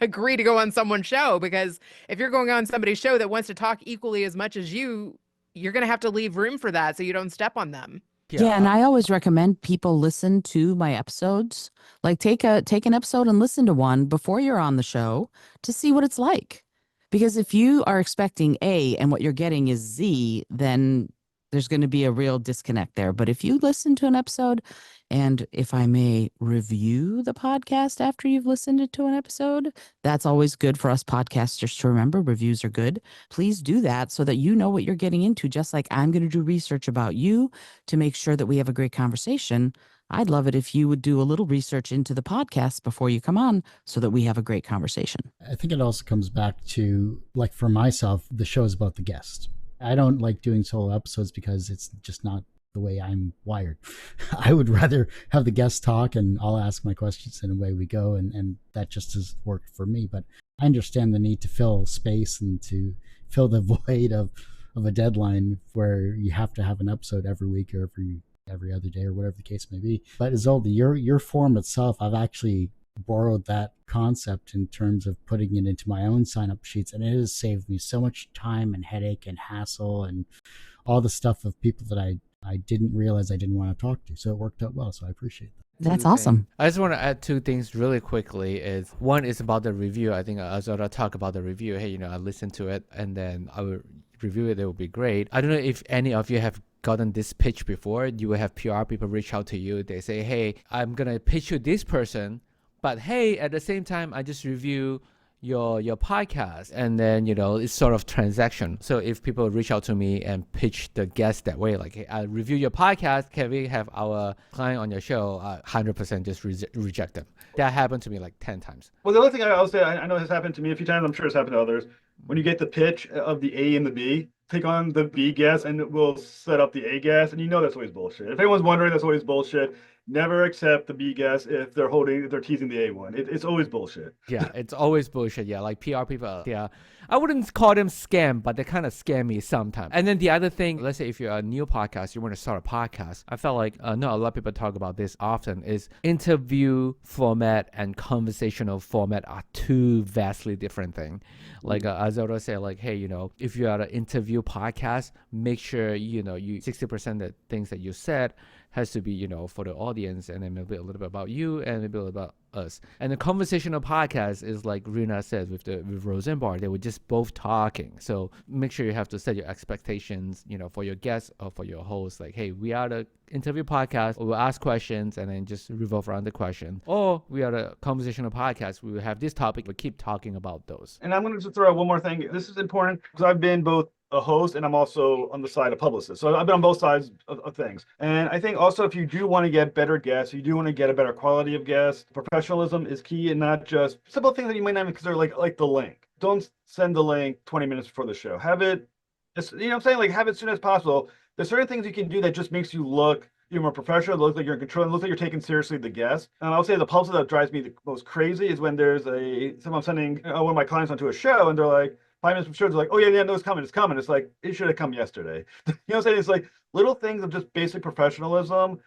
agree to go on someone's show. Because if you're going on somebody's show that wants to talk equally as much as you're going to have to leave room for that so you don't step on them. Yeah, and I always recommend people listen to my episodes. Like, take an episode and listen to one before you're on the show to see what it's like. Because if you are expecting A and what you're getting is Z, then there's going to be a real disconnect there. But if you listen to an episode, and if I may review the podcast after you've listened to an episode, that's always good for us podcasters to remember. Reviews are good. Please do that so that you know what you're getting into, just like I'm going to do research about you to make sure that we have a great conversation. I'd love it if you would do a little research into the podcast before you come on so that we have a great conversation. I think it also comes back to, like, for myself, the show is about the guest. I don't like doing solo episodes because it's just not the way I'm wired. I would rather have the guest talk and I'll ask my questions and away we go. And that just has worked for me. But I understand the need to fill space and to fill the void of a deadline where you have to have an episode every week or every other day or whatever the case may be. But Izolda, your form itself, I've actually borrowed that concept in terms of putting it into my own sign-up sheets, and it has saved me so much time and headache and hassle and all the stuff of people that I didn't realize I didn't want to talk to. So it worked out well. So I appreciate that. That's awesome. I just want to add two things really quickly. Is one is about the review. I think Izolda talk about the review. Hey, I listened to it and then I will review it. It will be great. I don't know if any of you have gotten this pitch before. You will have PR people reach out to you. They say, hey, I'm gonna pitch you this person, but hey, at the same time, I just review your podcast, and then it's sort of transaction. So if people reach out to me and pitch the guest that way, like, hey, I review your podcast, can we have our client on your show? 100% just reject them. That happened to me like 10 times. Well, the other thing I'll say, I know this happened to me a few times. I'm sure it's happened to others. When you get the pitch of the A and the B, take on the B guest and we'll set up the A guest, and that's always bullshit. If anyone's wondering, that's always bullshit. Never accept the B guest if they're teasing the A one. It's always bullshit. Yeah, it's always bullshit. Yeah, like PR people. Yeah, I wouldn't call them scam, but they kind of scam me sometimes. And then the other thing, let's say if you're a new podcast, you want to start a podcast. I felt like a lot of people talk about this often. Is interview format and conversational format are two vastly different things. Like Izolda said, like, hey, if you are an interview podcast, make sure you 60% of the things that you said has to be, for the audience, and then maybe a little bit about you and maybe a little bit about us. And the conversational podcast is like Reena said with Rosenbar, they were just both talking. So make sure you have to set your expectations, for your guests or for your host. Like, hey, we are the interview podcast, we'll ask questions and then just revolve around the question. Or we are the conversational podcast, we will have this topic, but keep talking about those. And I'm going to just throw out one more thing. This is important because I've been both a host and I'm also on the side of publicist. So I've been on both sides of things. And I think also if you do want to get better guests, you do want to get a better quality of guests, professionalism is key, and not just simple things that you might not even consider, like the link. Don't send the link 20 minutes before the show. Have it, what I'm saying? Like, have it as soon as possible. There's certain things you can do that just makes you look more professional, look like you're in control, and look like you're taking seriously the guest. And I'll say the publicist that drives me the most crazy is when there's someone sending one of my clients onto a show and they're like, 5 minutes before, they're like, oh yeah, no, it's coming. It's like, it should have come yesterday. What I'm saying? It's like little things of just basic professionalism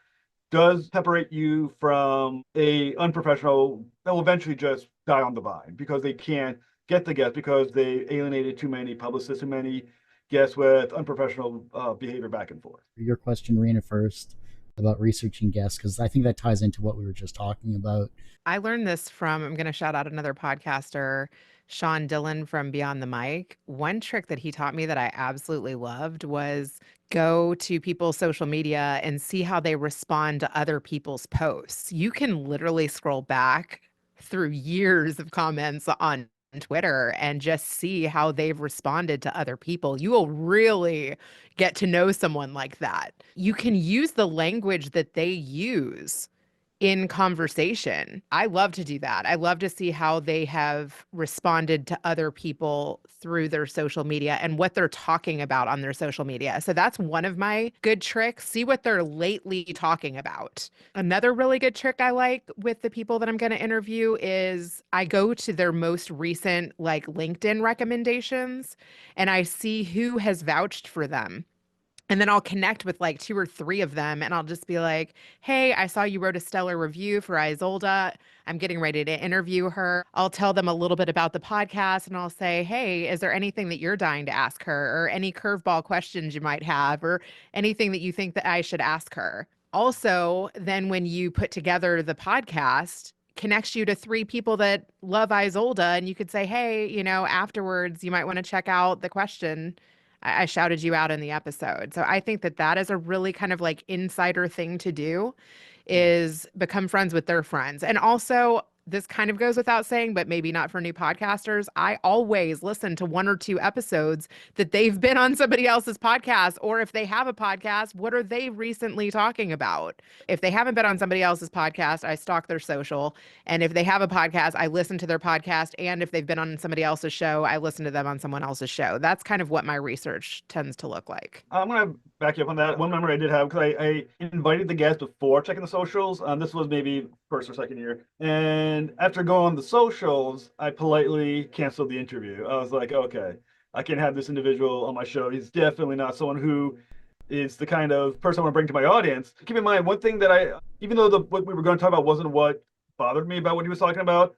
does separate you from a unprofessional that will eventually just die on the vine because they can't get the guest because they alienated too many publicists, too many guests with unprofessional behavior back and forth. Your question, Reena, first about researching guests, because I think that ties into what we were just talking about. I learned this from, I'm going to shout out another podcaster, Sean Dillon from Beyond the Mic. One trick that he taught me that I absolutely loved was go to people's social media and see how they respond to other people's posts. You can literally scroll back through years of comments on Twitter and just see how they've responded to other people. You will really get to know someone like that. You can use the language that they use in conversation. I love to do that. I love to see how they have responded to other people through their social media and what they're talking about on their social media. So that's one of my good tricks. See what they're lately talking about. Another really good trick I like with the people that I'm going to interview is I go to their most recent LinkedIn recommendations and I see who has vouched for them. And then I'll connect with 2 or 3 of them and I'll just be like, hey, I saw you wrote a stellar review for Izolda. I'm getting ready to interview her. I'll tell them a little bit about the podcast and I'll say, hey, is there anything that you're dying to ask her or any curveball questions you might have or anything that you think that I should ask her? Also, then when you put together the podcast, connects you to 3 people that love Izolda and you could say, hey, afterwards you might want to check out the question I shouted you out in the episode. So I think that is a really kind of insider thing to do, is become friends with their friends. And also, this kind of goes without saying, but maybe not for new podcasters, I always listen to 1 or 2 episodes that they've been on somebody else's podcast, or if they have a podcast, what are they recently talking about? If they haven't been on somebody else's podcast, I stalk their social. And if they have a podcast, I listen to their podcast. And if they've been on somebody else's show, I listen to them on someone else's show. That's kind of what my research tends to look like. I'm going to back you up on that. One memory I did have, because I invited the guest before checking the socials. This was maybe first or second year. And after going on the socials, I politely canceled the interview. I was like, okay, I can't have this individual on my show. He's definitely not someone who is the kind of person I want to bring to my audience. Keep in mind, one thing that even though what we were going to talk about wasn't what bothered me about what he was talking about,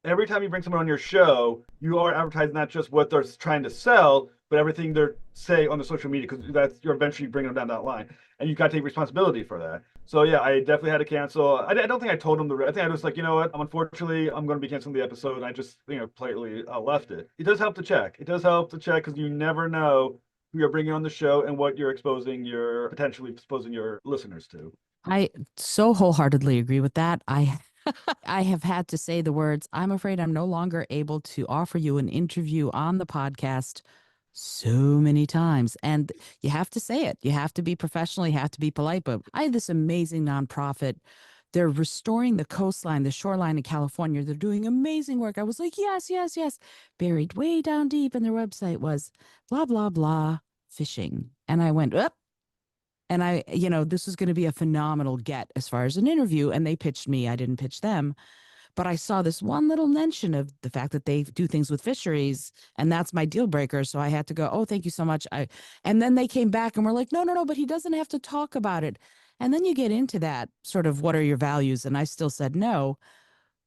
every time you bring someone on your show, you are advertising not just what they're trying to sell, but everything they're saying on the social media, because you're eventually bringing them down that line. And you've got to take responsibility for that. So yeah, I definitely had to cancel. I don't think I told him I think I was like, you know what? Unfortunately, I'm going to be canceling the episode. And I just, politely left it. It does help to check. It does help to check because you never know who you're bringing on the show and what you're potentially exposing your listeners to. I so wholeheartedly agree with that. I have had to say the words, I'm afraid I'm no longer able to offer you an interview on the podcast so many times. And you have to say it. You have to be professional. You have to be polite. But I had this amazing nonprofit. They're restoring the coastline, the shoreline in California. They're doing amazing work. I was like, yes, yes, yes. Buried way down deep. And their website was blah, blah, blah, fishing. And I went, up. And this was going to be a phenomenal get as far as an interview. And they pitched me. I didn't pitch them. But I saw this one little mention of the fact that they do things with fisheries. And that's my deal breaker. So I had to go, oh, thank you so much. And then they came back and were like, no, but he doesn't have to talk about it. And then you get into that sort of what are your values? And I still said no.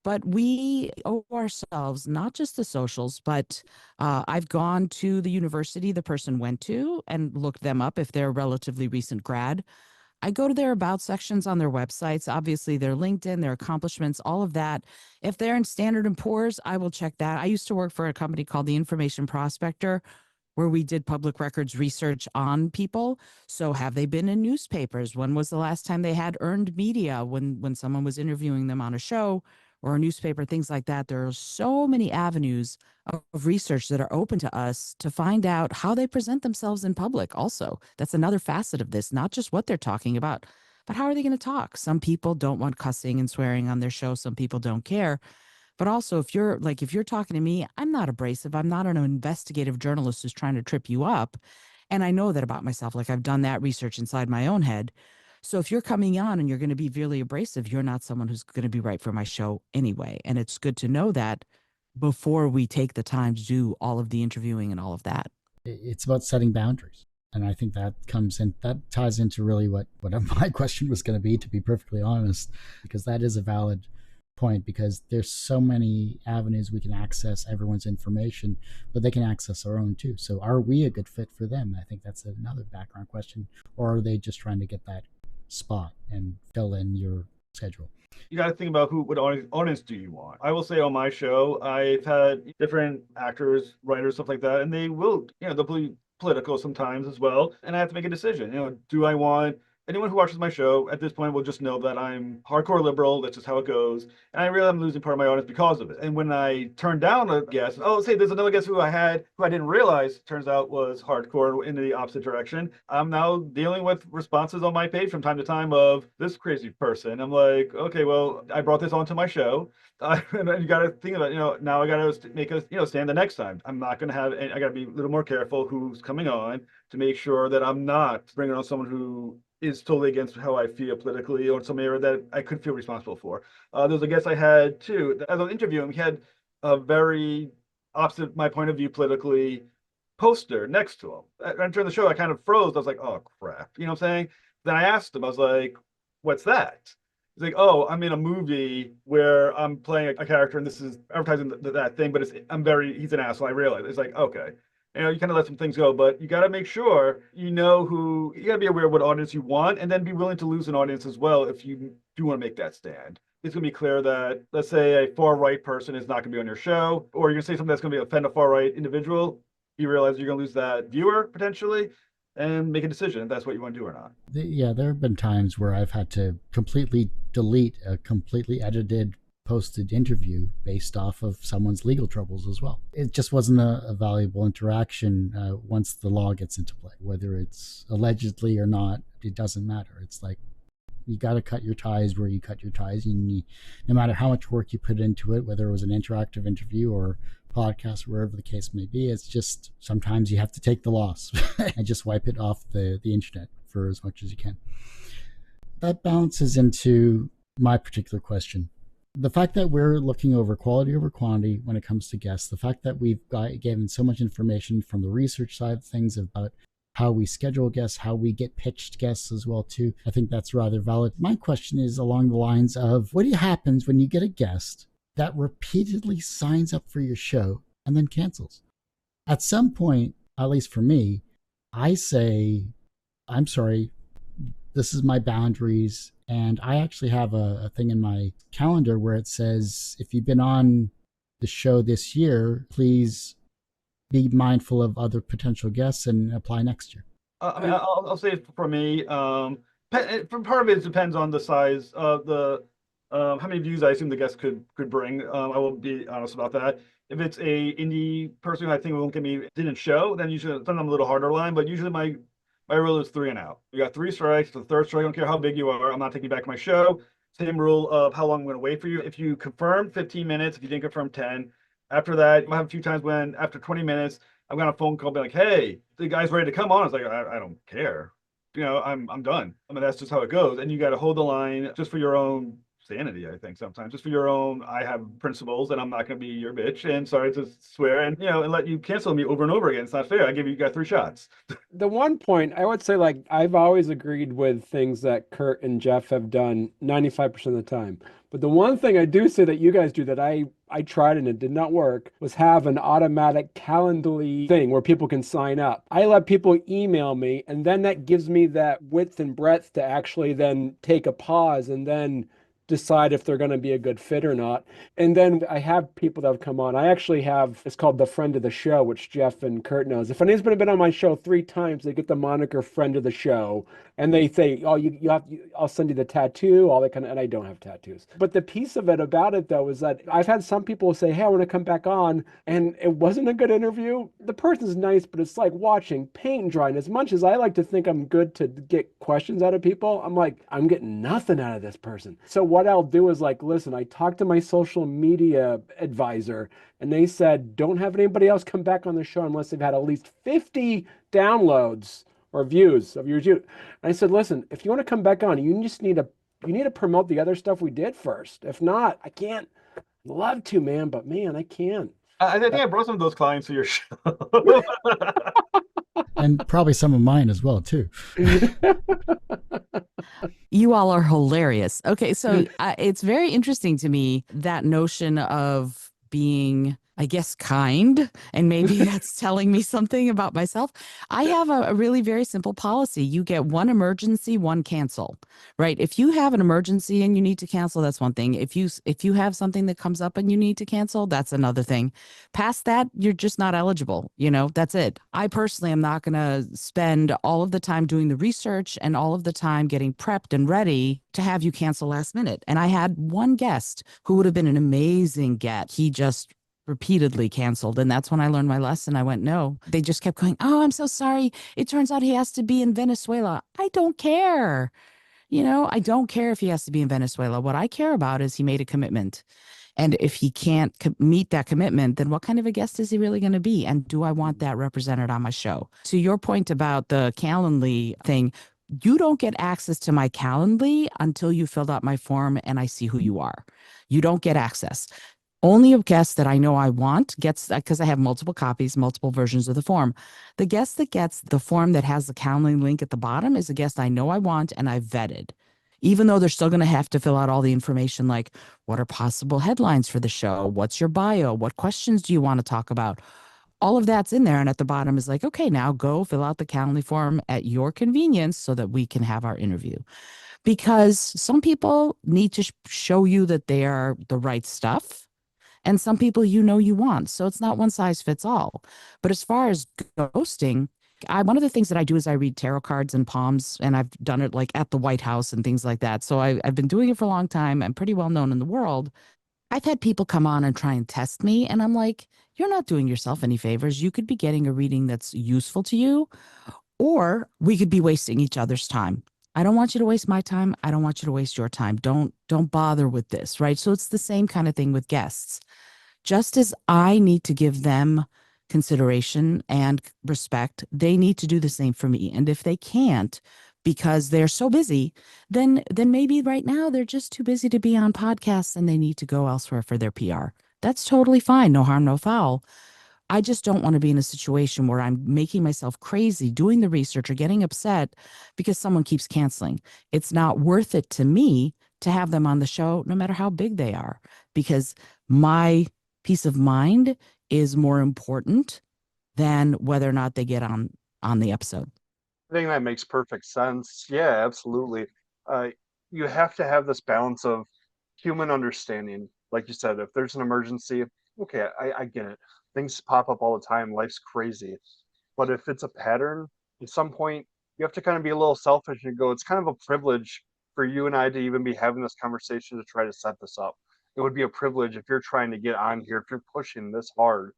But we owe ourselves not just the socials, but I've gone to the university the person went to and looked them up if they're a relatively recent grad. I go to their about sections on their websites, obviously their LinkedIn, their accomplishments, all of that. If they're in Standard & Poor's, I will check that. I used to work for a company called the Information Prospector, where we did public records research on people. So have they been in newspapers? When was the last time they had earned media when someone was interviewing them on a show or a newspaper, things like that? There are so many avenues of research that are open to us to find out how they present themselves in public. Also, that's another facet of this, not just what they're talking about, but how are they going to talk? Some people don't want cussing and swearing on their show. Some people don't care. But also, if you're talking to me, I'm not abrasive. I'm not an investigative journalist who's trying to trip you up. And I know that about myself. Like, I've done that research inside my own head. So if you're coming on and you're going to be really abrasive, you're not someone who's going to be right for my show anyway. And it's good to know that before we take the time to do all of the interviewing and all of that. It's about setting boundaries. And I think that ties into really what my question was going to be perfectly honest, because that is a valid point, because there's so many avenues we can access everyone's information, but they can access our own too. So are we a good fit for them? I think that's another background question. Or are they just trying to get that spot and fill in your schedule? You got to think about what audience do you want. I will say on my show, I've had different actors, writers, stuff like that, and they will, they'll be political sometimes as well. And I have to make a decision. Do I want anyone who watches my show at this point will just know that I'm hardcore liberal. That's just how it goes. And I really am losing part of my audience because of it. And when I turn down a guest, say there's another guest who I didn't realize turns out was hardcore in the opposite direction. I'm now dealing with responses on my page from time to time of this crazy person. I'm like, okay, well, I brought this onto my show. And you got to think about, now I got to make a, stand the next time. I'm not going to have, I got to be a little more careful who's coming on to make sure that I'm not bringing on someone who is totally against how I feel politically or some area that I could feel responsible for. There's a guest I had too, as I was interviewing, he had a very opposite my point of view politically poster next to him. And during the show, I kind of froze. I was like, oh crap, you know what I'm saying? Then I asked him, I was like, what's that? He's like, oh, I'm in a movie where I'm playing a character and this is advertising that thing, but he's an asshole. I realize. It's like, okay. You kind of let some things go, but you got to make sure you got to be aware of what audience you want, and then be willing to lose an audience as well if you do want to make that stand. It's going to be clear that, let's say, a far-right person is not going to be on your show, or you're going to say something that's going to offend a far-right individual. You realize you're going to lose that viewer, potentially, and make a decision if that's what you want to do or not. Yeah, there have been times where I've had to completely delete a completely edited posted interview based off of someone's legal troubles as well. It just wasn't a valuable interaction once the law gets into play. Whether it's allegedly or not, it doesn't matter. It's like, you got to cut your ties where you cut your ties. No matter how much work you put into it, whether it was an interactive interview or podcast, wherever the case may be, it's just sometimes you have to take the loss and just wipe it off the internet for as much as you can. That balances into my particular question. The fact that we're looking over quality over quantity when it comes to guests, the fact that we've given so much information from the research side of things about how we schedule guests, how we get pitched guests as well too, I think that's rather valid. My question is along the lines of, what happens when you get a guest that repeatedly signs up for your show and then cancels? At some point, at least for me, I say, I'm sorry, this is my boundaries, And I actually have a thing in my calendar where it says, if you've been on the show this year, please be mindful of other potential guests and apply next year. I mean, I'll say for me, from part of it depends on the size of the, how many views I assume the guest could bring. I will be honest about that. If it's a indie person who I think won't get me didn't show, then usually sometimes I'm a little harder line. But usually my rule is 3 and out. You got 3 strikes. The third strike, I don't care how big you are, I'm not taking you back my show. Same rule of how long I'm going to wait for you. If you confirm 15 minutes, if you didn't confirm 10, after that, I have a few times when after 20 minutes, I've got a phone call, be like, "Hey, the guy's ready to come on." I was like, I don't care. I'm done. I mean, that's just how it goes. And you got to hold the line just for your own sanity, I think sometimes. Just for your own, I have principles and I'm not going to be your bitch. And sorry to swear and, and let you cancel me over and over again. It's not fair. I give you guys 3 shots. The one point I would say, like, I've always agreed with things that Kurt and Jeff have done 95% of the time. But the one thing I do say that you guys do that I tried and it did not work was have an automatic Calendly thing where people can sign up. I let people email me, and then that gives me that width and breadth to actually then take a pause and then decide if they're going to be a good fit or not. And then I have people that have come on. I actually have, it's called the friend of the show, which Jeff and Kurt knows. If anyone's been on my show 3 times, they get the moniker friend of the show. And they say, "Oh, I'll send you the tattoo," all that kind of, and I don't have tattoos. But the piece of it about it though is that I've had some people say, "Hey, I want to come back on," and it wasn't a good interview. The person's nice, but it's like watching paint dry. And as much as I like to think I'm good to get questions out of people, I'm like, I'm getting nothing out of this person. So what I'll do is like, listen, I talked to my social media advisor, and they said, don't have anybody else come back on the show unless they've had at least 50 downloads or views of your YouTube. And I said, listen, if you want to come back on, you need to promote the other stuff we did first. If not, I can't. I'd love to, man, but man, I can't. I think I brought some of those clients to your show. And probably some of mine as well, too. You all are hilarious. Okay, so it's very interesting to me, that notion of being, I guess, kind, and maybe that's telling me something about myself. I have a really very simple policy. You get 1 emergency, 1 cancel, right? If you have an emergency and you need to cancel, that's one thing. If you have something that comes up and you need to cancel, that's another thing. Past that, you're just not eligible. That's it. I personally am not going to spend all of the time doing the research and all of the time getting prepped and ready to have you cancel last minute. And I had one guest who would have been an amazing get. He just repeatedly canceled. And that's when I learned my lesson. I went, no. They just kept going, "Oh, I'm so sorry. It turns out he has to be in Venezuela." I don't care. I don't care if he has to be in Venezuela. What I care about is he made a commitment. And if he can't meet that commitment, then what kind of a guest is he really going to be? And do I want that represented on my show? To your point about the Calendly thing, you don't get access to my Calendly until you filled out my form and I see who you are. You don't get access. Only a guest that I know I want gets, because I have multiple copies, multiple versions of the form. The guest that gets the form that has the Calendly link at the bottom is a guest I know I want and I've vetted. Even though they're still going to have to fill out all the information like, what are possible headlines for the show? What's your bio? What questions do you want to talk about? All of that's in there. And at the bottom is like, okay, now go fill out the Calendly form at your convenience so that we can have our interview. Because some people need to show you that they are the right stuff. And some people you want. So it's not one size fits all. But as far as ghosting, one of the things that I do is I read tarot cards and palms, and I've done it like at the White House and things like that. So I've been doing it for a long time. I'm pretty well known in the world. I've had people come on and try and test me, and I'm like, you're not doing yourself any favors. You could be getting a reading that's useful to you, or we could be wasting each other's time. I don't want you to waste my time. I don't want you to waste your time. Don't bother with this, right? So it's the same kind of thing with guests. Just as I need to give them consideration and respect, they need to do the same for me. And if they can't, because they're so busy, then maybe right now they're just too busy to be on podcasts and they need to go elsewhere for their PR. That's totally fine. No harm, no foul. I just don't want to be in a situation where I'm making myself crazy doing the research or getting upset because someone keeps canceling. It's not worth it to me to have them on the show, no matter how big they are, because my peace of mind is more important than whether or not they get on the episode. I think that makes perfect sense. Yeah, absolutely. you have to have this balance of human understanding. Like you said, if there's an emergency, okay, I get it. Things pop up all the time. Life's crazy. But if it's a pattern, at some point, you have to kind of be a little selfish and go, it's kind of a privilege for you and I to even be having this conversation to try to set this up. It would be a privilege if you're trying to get on here, if you're pushing this hard,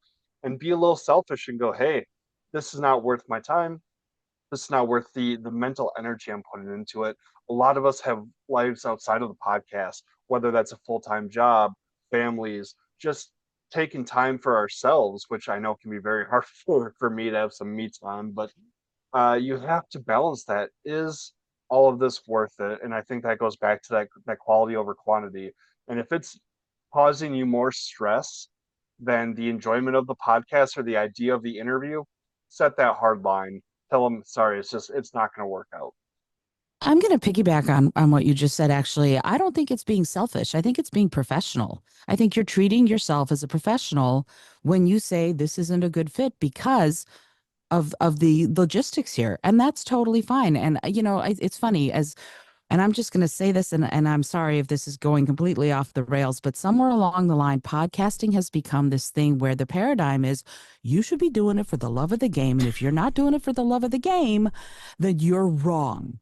and be a little selfish and go, hey, this is not worth my time. This is not worth the mental energy I'm putting into it. A lot of us have lives outside of the podcast, whether that's a full-time job, families, just taking time for ourselves, which I know can be very hard for me to have some me time, but you have to balance that. Is all of this worth it? And I think that goes back to that quality over quantity. And if it's causing you more stress than the enjoyment of the podcast or the idea of the interview, set that hard line. Tell them, sorry, it's not going to work out. I'm going to piggyback on what you just said, actually. I don't think it's being selfish. I think it's being professional. I think you're treating yourself as a professional when you say this isn't a good fit because of the logistics here. And that's totally fine. And, it's funny and I'm just going to say this, and I'm sorry if this is going completely off the rails, but somewhere along the line, podcasting has become this thing where the paradigm is you should be doing it for the love of the game. And if you're not doing it for the love of the game, then you're wrong.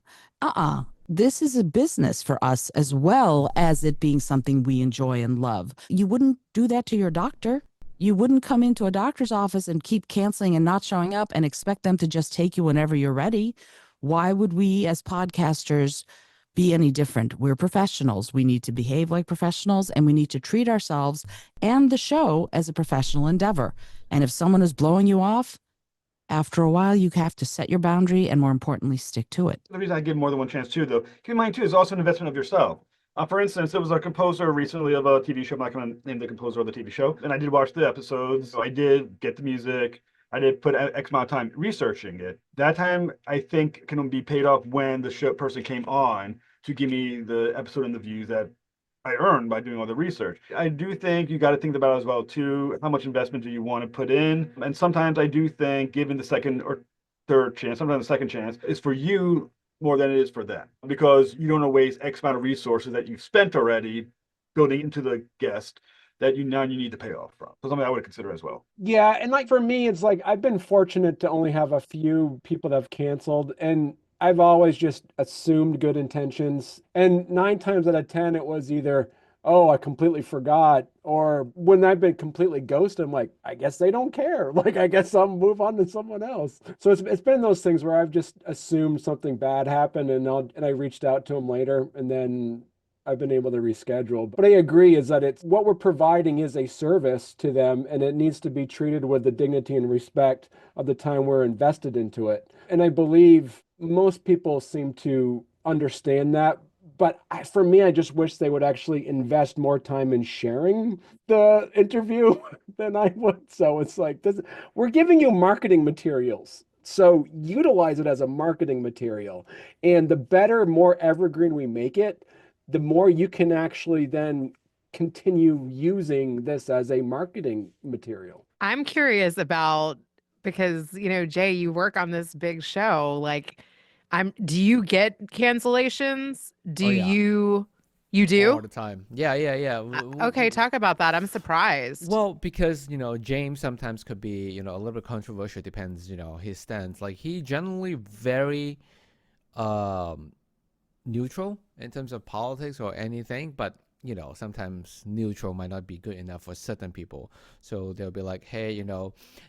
This is a business for us as well as it being something we enjoy and love. You wouldn't do that to your doctor. You wouldn't come into a doctor's office and keep canceling and not showing up and expect them to just take you whenever you're ready. Why would we as podcasters be any different? We're professionals. We need to behave like professionals, and we need to treat ourselves and the show as a professional endeavor. And if someone is blowing you off, after a while, you have to set your boundary and, more importantly, stick to it. The reason I give more than one chance too, though, keep in mind too, is also an investment of yourself. For instance, there was a composer recently of a TV show. I'm not going to name the composer of the TV show, and I did watch the episodes. So I did get the music. I did put X amount of time researching it. That time, I think, can be paid off when the show person came on to give me the episode and the views that I earned by doing all the research. I do think you got to think about it as well too. How much investment do you want to put in? And sometimes I do think giving the second or third chance, sometimes the second chance, is for you more than it is for them, because you don't want to waste X amount of resources that you've spent already building into the guest that you need to pay off from. So something I would consider as well. Yeah, and like for me, it's like I've been fortunate to only have a few people that have canceled, and I've always just assumed good intentions. And 9 times out of 10, it was either, oh, I completely forgot, or when I've been completely ghosted, I'm like, I guess they don't care. Like, I guess I'll move on to someone else. So it's been those things where I've just assumed something bad happened, and I reached out to them later, and then I've been able to reschedule. But I agree is that it's what we're providing is a service to them, and it needs to be treated with the dignity and respect of the time we're invested into it. And I believe most people seem to understand that. But for me, I just wish they would actually invest more time in sharing the interview than I would. So it's like, we're giving you marketing materials. So utilize it as a marketing material. And the better, more evergreen we make it, the more you can actually then continue using this as a marketing material. I'm curious about, because, Jay, you work on this big show. Like, do you get cancellations? Do yeah. you do? All the time. Yeah. Okay, talk about that. I'm surprised. Well, because, James sometimes could be, a little bit controversial, depends, his stance. Like, he generally very neutral in terms of politics or anything, but sometimes neutral might not be good enough for certain people. So they'll be like, hey,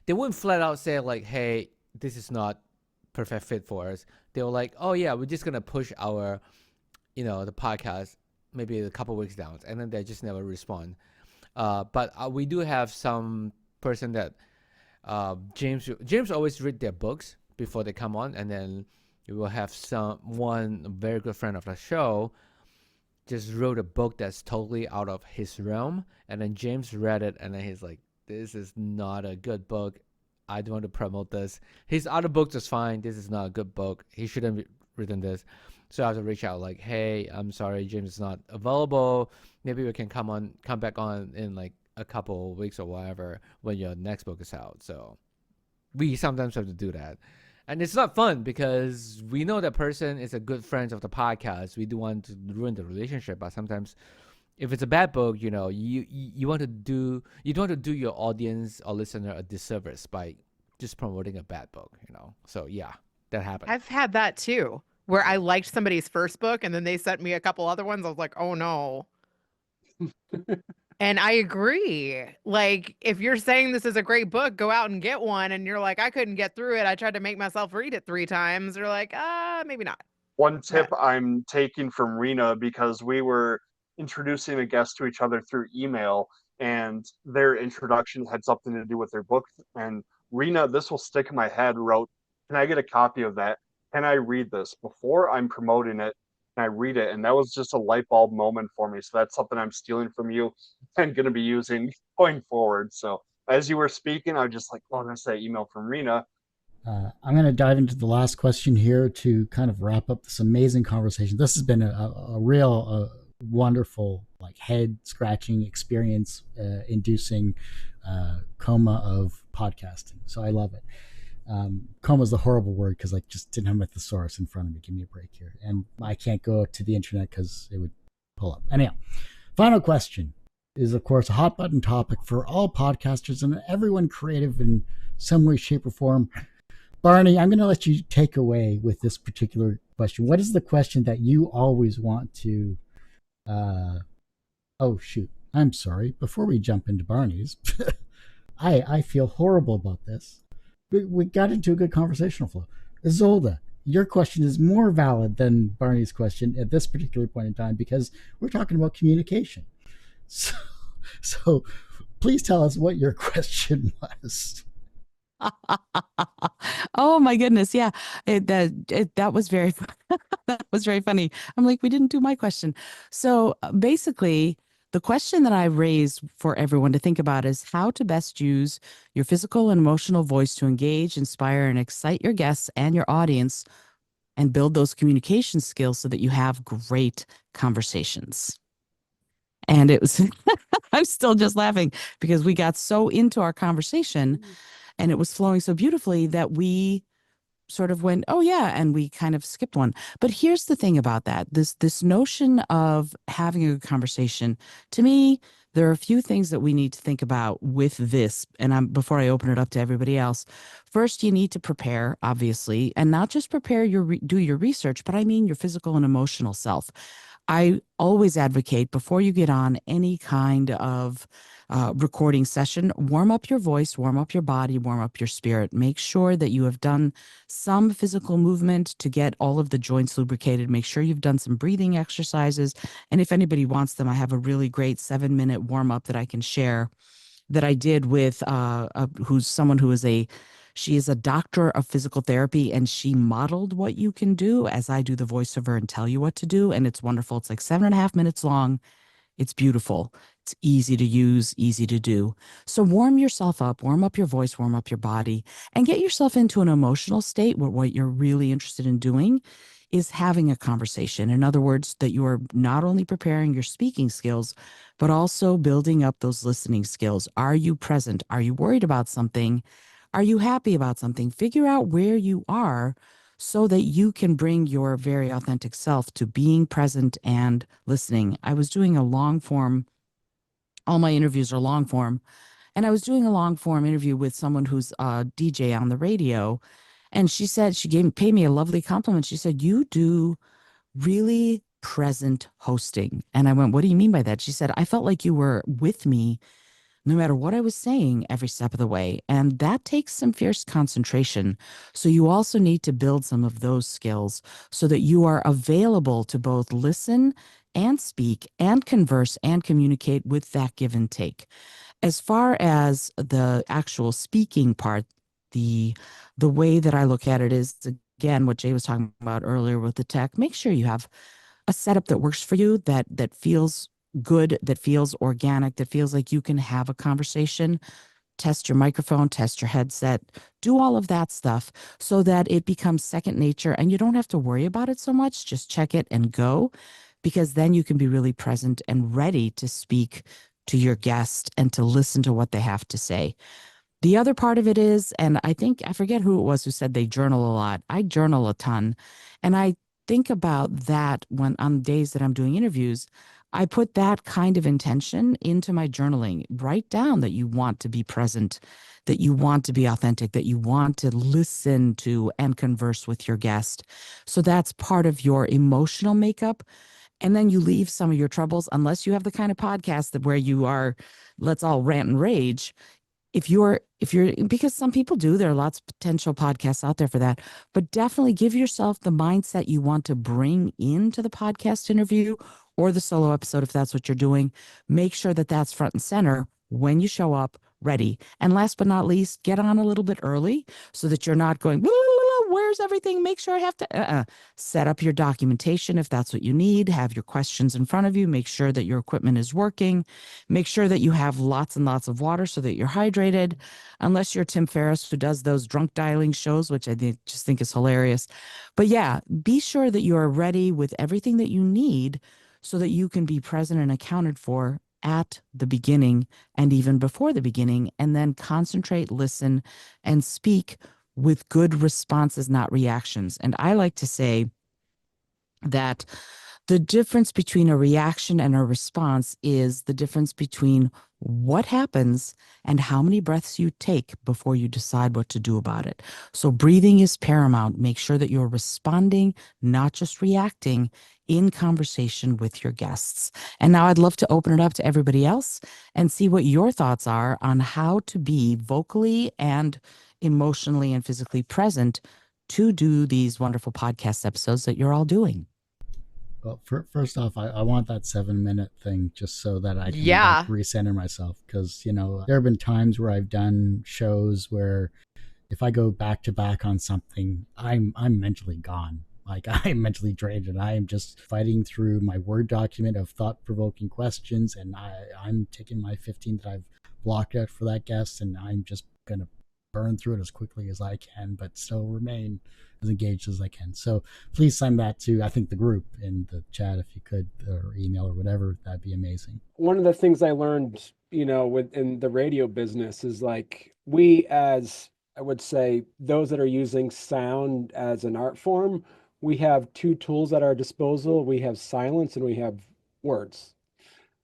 they wouldn't flat out say like, hey, this is not perfect fit for us. They were like, oh yeah, we're just gonna push our the podcast maybe a couple weeks down, and then they just never respond. But we do have some person that James always read their books before they come on, and then we will have one very good friend of the show just wrote a book that's totally out of his realm, and then James read it, and then he's like, this is not a good book. I don't want to promote this. His other books is fine. This is not a good book. He shouldn't have written this. So I have to reach out like, hey, I'm sorry, James is not available. Maybe we can come back on in like a couple weeks or whatever when your next book is out. So we sometimes have to do that. And it's not fun because we know that person is a good friend of the podcast. We do want to ruin the relationship, but sometimes if it's a bad book, you know, you don't want to do your audience or listener a disservice by just promoting a bad book, you know. So yeah, that happened. I've had that too, where I liked somebody's first book and then they sent me a couple other ones. I was like, oh no. And I agree. Like, if you're saying this is a great book, go out and get one. And you're like, I couldn't get through it. I tried to make myself read it 3 times. You're like, maybe not. One tip But I'm taking from Reena, because we were introducing a guest to each other through email, and their introduction had something to do with their book. And Reena, this will stick in my head, wrote, "Can I get a copy of that? Can I read this before I'm promoting it? Can I read it?" And that was just a light bulb moment for me. So that's something I'm stealing from you and going to be using going forward. So as you were speaking, I was just like, oh, that's that email from Reena. I'm going to dive into the last question here to kind of wrap up this amazing conversation. This has been a real wonderful, like, head scratching experience, inducing coma of podcasting. So I love it. Coma is a horrible word because I just didn't have my thesaurus in front of me. Give me a break here. And I can't go to the internet because it would pull up. Anyhow, final question is, of course, a hot button topic for all podcasters and everyone creative in some way, shape, or form. Barney, I'm going to let you take away with this particular question. What is the question that you always want to... oh, shoot. I'm sorry. Before we jump into Barney's, I feel horrible about this. We got into a good conversational flow. Izolda, your question is more valid than Barney's question at this particular point in time because we're talking about communication. So please tell us what your question was. Oh my goodness. Yeah. That was very, that was very funny. I'm like, we didn't do my question. So basically the question that I raised for everyone to think about is how to best use your physical and emotional voice to engage, inspire, and excite your guests and your audience and build those communication skills so that you have great conversations. And it was, I'm still just laughing because we got so into our conversation and it was flowing so beautifully that we sort of went, oh yeah, and we kind of skipped one. But here's the thing about that. This notion of having a good conversation, to me, there are a few things that we need to think about with this. And before I open it up to everybody else, first, you need to prepare, obviously, and not just prepare do your research, but I mean your physical and emotional self. I always advocate before you get on any kind of recording session, warm up your voice, warm up your body, warm up your spirit. Make sure that you have done some physical movement to get all of the joints lubricated. Make sure you've done some breathing exercises. And if anybody wants them, I have a really great 7-minute warm up that I can share that I did with she is a doctor of physical therapy, and she modeled what you can do as I do the voiceover and tell you what to do. And it's wonderful. It's like 7.5 minutes long. It's beautiful. It's easy to use, easy to do. So warm yourself up, warm up your voice, warm up your body, and get yourself into an emotional state where what you're really interested in doing is having a conversation. In other words, that you are not only preparing your speaking skills, but also building up those listening skills. Are you present? Are you worried about something? Are you happy about something? Figure out where you are so that you can bring your very authentic self to being present and listening. I was doing a long form, all my interviews are long form, and I was doing a long form interview with someone who's a DJ on the radio. And she said, paid me a lovely compliment. She said, you do really present hosting. And I went, what do you mean by that? She said, I felt like you were with me no matter what I was saying every step of the way. And that takes some fierce concentration. So you also need to build some of those skills so that you are available to both listen and speak and converse and communicate with that give and take. As far as the actual speaking part, the way that I look at it is, again, what Jay was talking about earlier with the tech. Make sure you have a setup that works for you, that feels good, that feels organic, that feels like you can have a conversation. Test your microphone, test your headset, do all of that stuff so that it becomes second nature and you don't have to worry about it so much. Just check it and go, because then you can be really present and ready to speak to your guest and to listen to what they have to say. The other part of it is, and I forget who it was who said they journal a lot. I journal a ton. And I think about that when on days that I'm doing interviews, I put that kind of intention into my journaling. Write down that you want to be present, that you want to be authentic, that you want to listen to and converse with your guest. So that's part of your emotional makeup. And then you leave some of your troubles, unless you have the kind of podcast that where you are, let's all rant and rage. If you're because some people do, there are lots of potential podcasts out there for that, but definitely give yourself the mindset you want to bring into the podcast interview or the solo episode if that's what you're doing. Make sure that that's front and center when you show up ready. And last but not least, get on a little bit early so that you're not going, "Blah, blah, blah, blah, where's everything? Make sure I have to set up your documentation if that's what you need. Have your questions in front of you. Make sure that your equipment is working. Make sure that you have lots and lots of water so that you're hydrated. Unless you're Tim Ferriss, who does those drunk dialing shows, which just think is hilarious. But yeah, be sure that you are ready with everything that you need so that you can be present and accounted for at the beginning and even before the beginning, and then concentrate, listen, and speak with good responses, not reactions. And I like to say that the difference between a reaction and a response is the difference between what happens and how many breaths you take before you decide what to do about it. So breathing is paramount. Make sure that you're responding, not just reacting in conversation with your guests. And now I'd love to open it up to everybody else and see what your thoughts are on how to be vocally and emotionally and physically present to do these wonderful podcast episodes that you're all doing. Well, first off, I want that 7-minute thing just so that I can Yeah. recenter myself. Because, there have been times where I've done shows where if I go back to back on something, I'm mentally gone. Like, I'm mentally drained, and I am just fighting through my Word document of thought-provoking questions, and I'm taking my 15 that I've blocked out for that guest, and I'm just going to burn through it as quickly as I can, but still remain as engaged as I can. So please send that to, I think, the group in the chat if you could, or email or whatever. That'd be amazing. One of the things I learned, within the radio business is like we, as I would say, those that are using sound as an art form, we have two tools at our disposal. We have silence and we have words.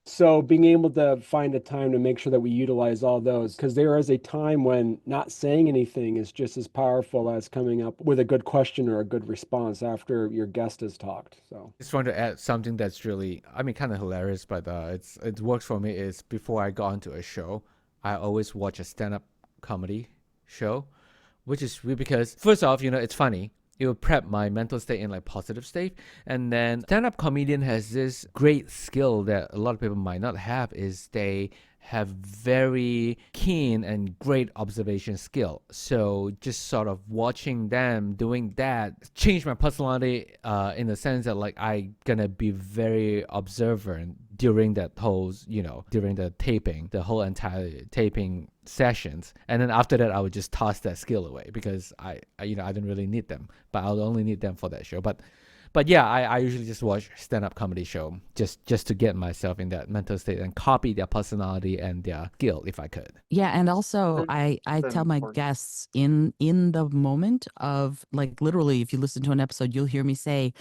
So being able to find a time to make sure that we utilize all those, because there is a time when not saying anything is just as powerful as coming up with a good question or a good response after your guest has talked. So Just want to add something that's really, kind of hilarious, but it works for me. Is before I go onto a show, I always watch a stand-up comedy show, which is weird because first off, it's funny. It will prep my mental state in like positive state, and then stand-up comedian has this great skill that a lot of people might not have, is they have very keen and great observation skill. So just sort of watching them doing that changed my personality in the sense that like I gonna be very observant during that whole, during the taping, the whole entire taping sessions. And then after that, I would just toss that skill away because I didn't really need them, but I'll only need them for that show. But yeah, I usually just watch stand-up comedy show just to get myself in that mental state and copy their personality and their skill if I could. Yeah, and also I tell my guests in the moment of, like, literally, if you listen to an episode, you'll hear me say,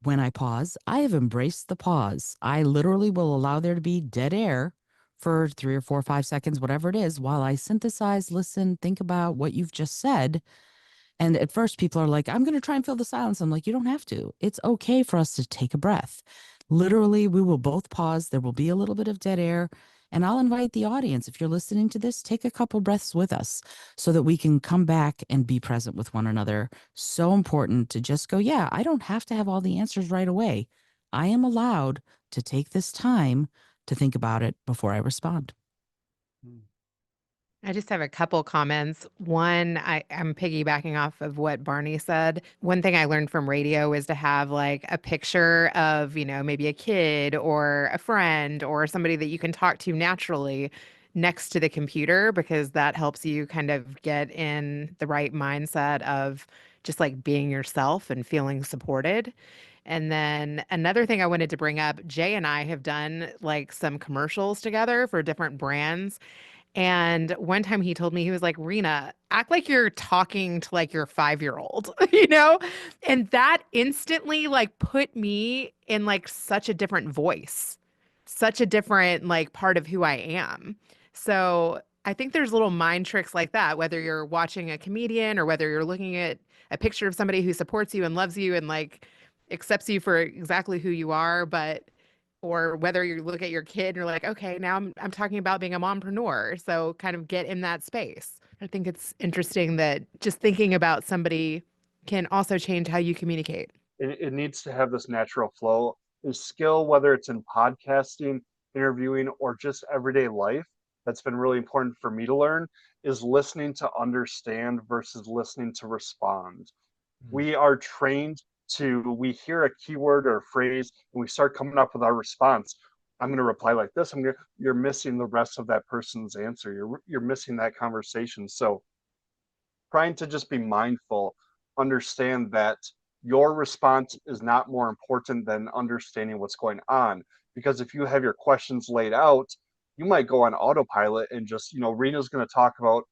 when I pause, I have embraced the pause. I literally will allow there to be dead air for 3 or 4 or 5 seconds, whatever it is, while I synthesize, listen, think about what you've just said. And at first people are like, I'm going to try and fill the silence. I'm like, you don't have to. It's okay for us to take a breath. Literally, we will both pause. There will be a little bit of dead air. And I'll invite the audience, if you're listening to this, take a couple breaths with us so that we can come back and be present with one another. So important to just go, yeah, I don't have to have all the answers right away. I am allowed to take this time to think about it before I respond. I just have a couple comments. One, I'm piggybacking off of what Barney said. One thing I learned from radio is to have like a picture of, maybe a kid or a friend or somebody that you can talk to naturally next to the computer, because that helps you kind of get in the right mindset of just like being yourself and feeling supported. And then another thing I wanted to bring up, Jay and I have done like some commercials together for different brands. And one time he told me, he was like, Reena, act like you're talking to like your 5-year-old, you know? And that instantly like put me in like such a different voice, such a different like part of who I am. So I think there's little mind tricks like that, whether you're watching a comedian or whether you're looking at a picture of somebody who supports you and loves you and like accepts you for exactly who you are, but or whether you look at your kid and you're like, okay, now I'm talking about being a mompreneur. So kind of get in that space. I think it's interesting that just thinking about somebody can also change how you communicate. It needs to have this natural flow. The skill, whether it's in podcasting, interviewing, or just everyday life, that's been really important for me to learn is listening to understand versus listening to respond. We are trained to, we hear a keyword or a phrase and we start coming up with our response. I'm going to reply like this. You're missing the rest of that person's answer. You're missing that conversation. So trying to just be mindful, understand that your response is not more important than understanding what's going on. Because if you have your questions laid out, you might go on autopilot and just, Rena's going to talk about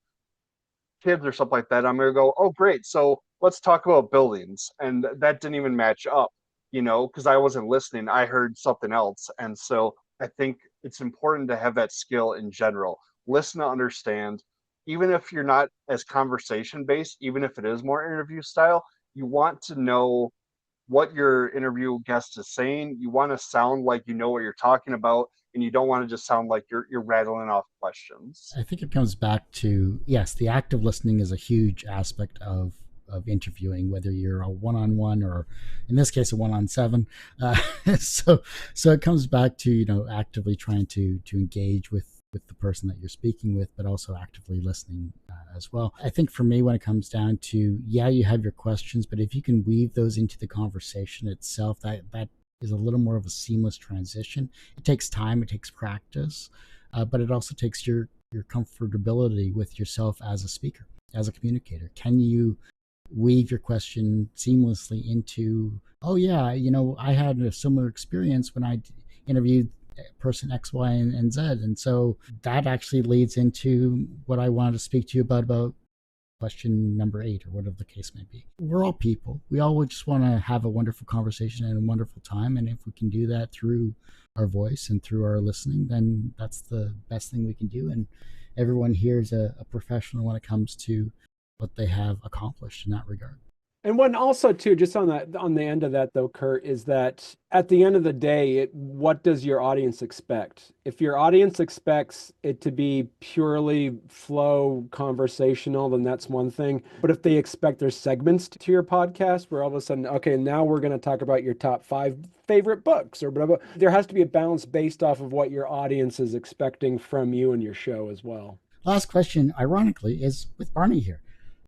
kids or something like that. I'm going to go, oh, great. So let's talk about buildings. And that didn't even match up, because I wasn't listening. I heard something else. And so I think it's important to have that skill in general. Listen to understand, even if you're not as conversation based, even if it is more interview style, you want to know what your interview guest is saying. You want to sound like you know what you're talking about, and you don't want to just sound like you're rattling off questions. I think it comes back to, yes, the active listening is a huge aspect of interviewing, whether you're a one-on-one or in this case a one-on-7. So it comes back to actively trying to engage with the person that you're speaking with, but also actively listening as well. I think for me, when it comes down to, you have your questions, but if you can weave those into the conversation itself, that is a little more of a seamless transition. It takes time, it takes practice, but it also takes your comfortability with yourself as a speaker, as a communicator. Can you weave your question seamlessly into, oh yeah, I had a similar experience when I interviewed person X, Y, and Z. And so that actually leads into what I wanted to speak to you about question number 8 or whatever the case may be. We're all people. We all just want to have a wonderful conversation and a wonderful time. And if we can do that through our voice and through our listening, then that's the best thing we can do. And everyone here is a professional when it comes to what they have accomplished in that regard. And one also too, just on the end of that though, Kurt, is that at the end of the day, what does your audience expect? If your audience expects it to be purely flow conversational, then that's one thing. But if they expect there's segments to your podcast where all of a sudden, okay, now we're going to talk about your top 5 favorite books or whatever, there has to be a balance based off of what your audience is expecting from you and your show as well. Last question, ironically, is with Barney here.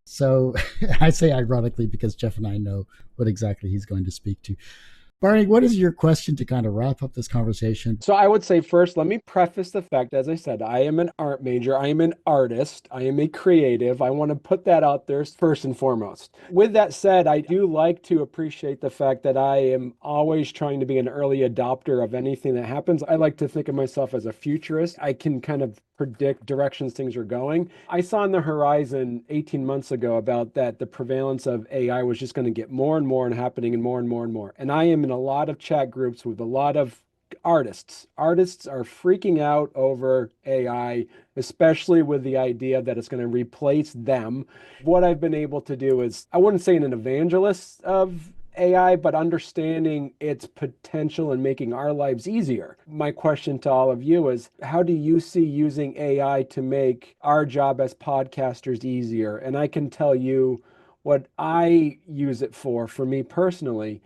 So I say ironically because Jeff and I know what exactly he's going to speak to. Barney, what is your question to kind of wrap up this conversation? So I would say first, let me preface the fact, as I said, I am an art major. I am an artist. I am a creative. I want to put that out there first and foremost. With that said, I do like to appreciate the fact that I am always trying to be an early adopter of anything that happens. I like to think of myself as a futurist. I can kind of predict directions things are going. I saw on the horizon 18 months ago about that the prevalence of AI was just going to get more and more and happening and more and more and more. And I am in a lot of chat groups with a lot of artists. Artists are freaking out over AI, especially with the idea that it's going to replace them. What I've been able to do is, I wouldn't say an evangelist of AI, but understanding its potential and making our lives easier. My question to all of you is, how do you see using AI to make our job as podcasters easier? And I can tell you what I use it for me personally,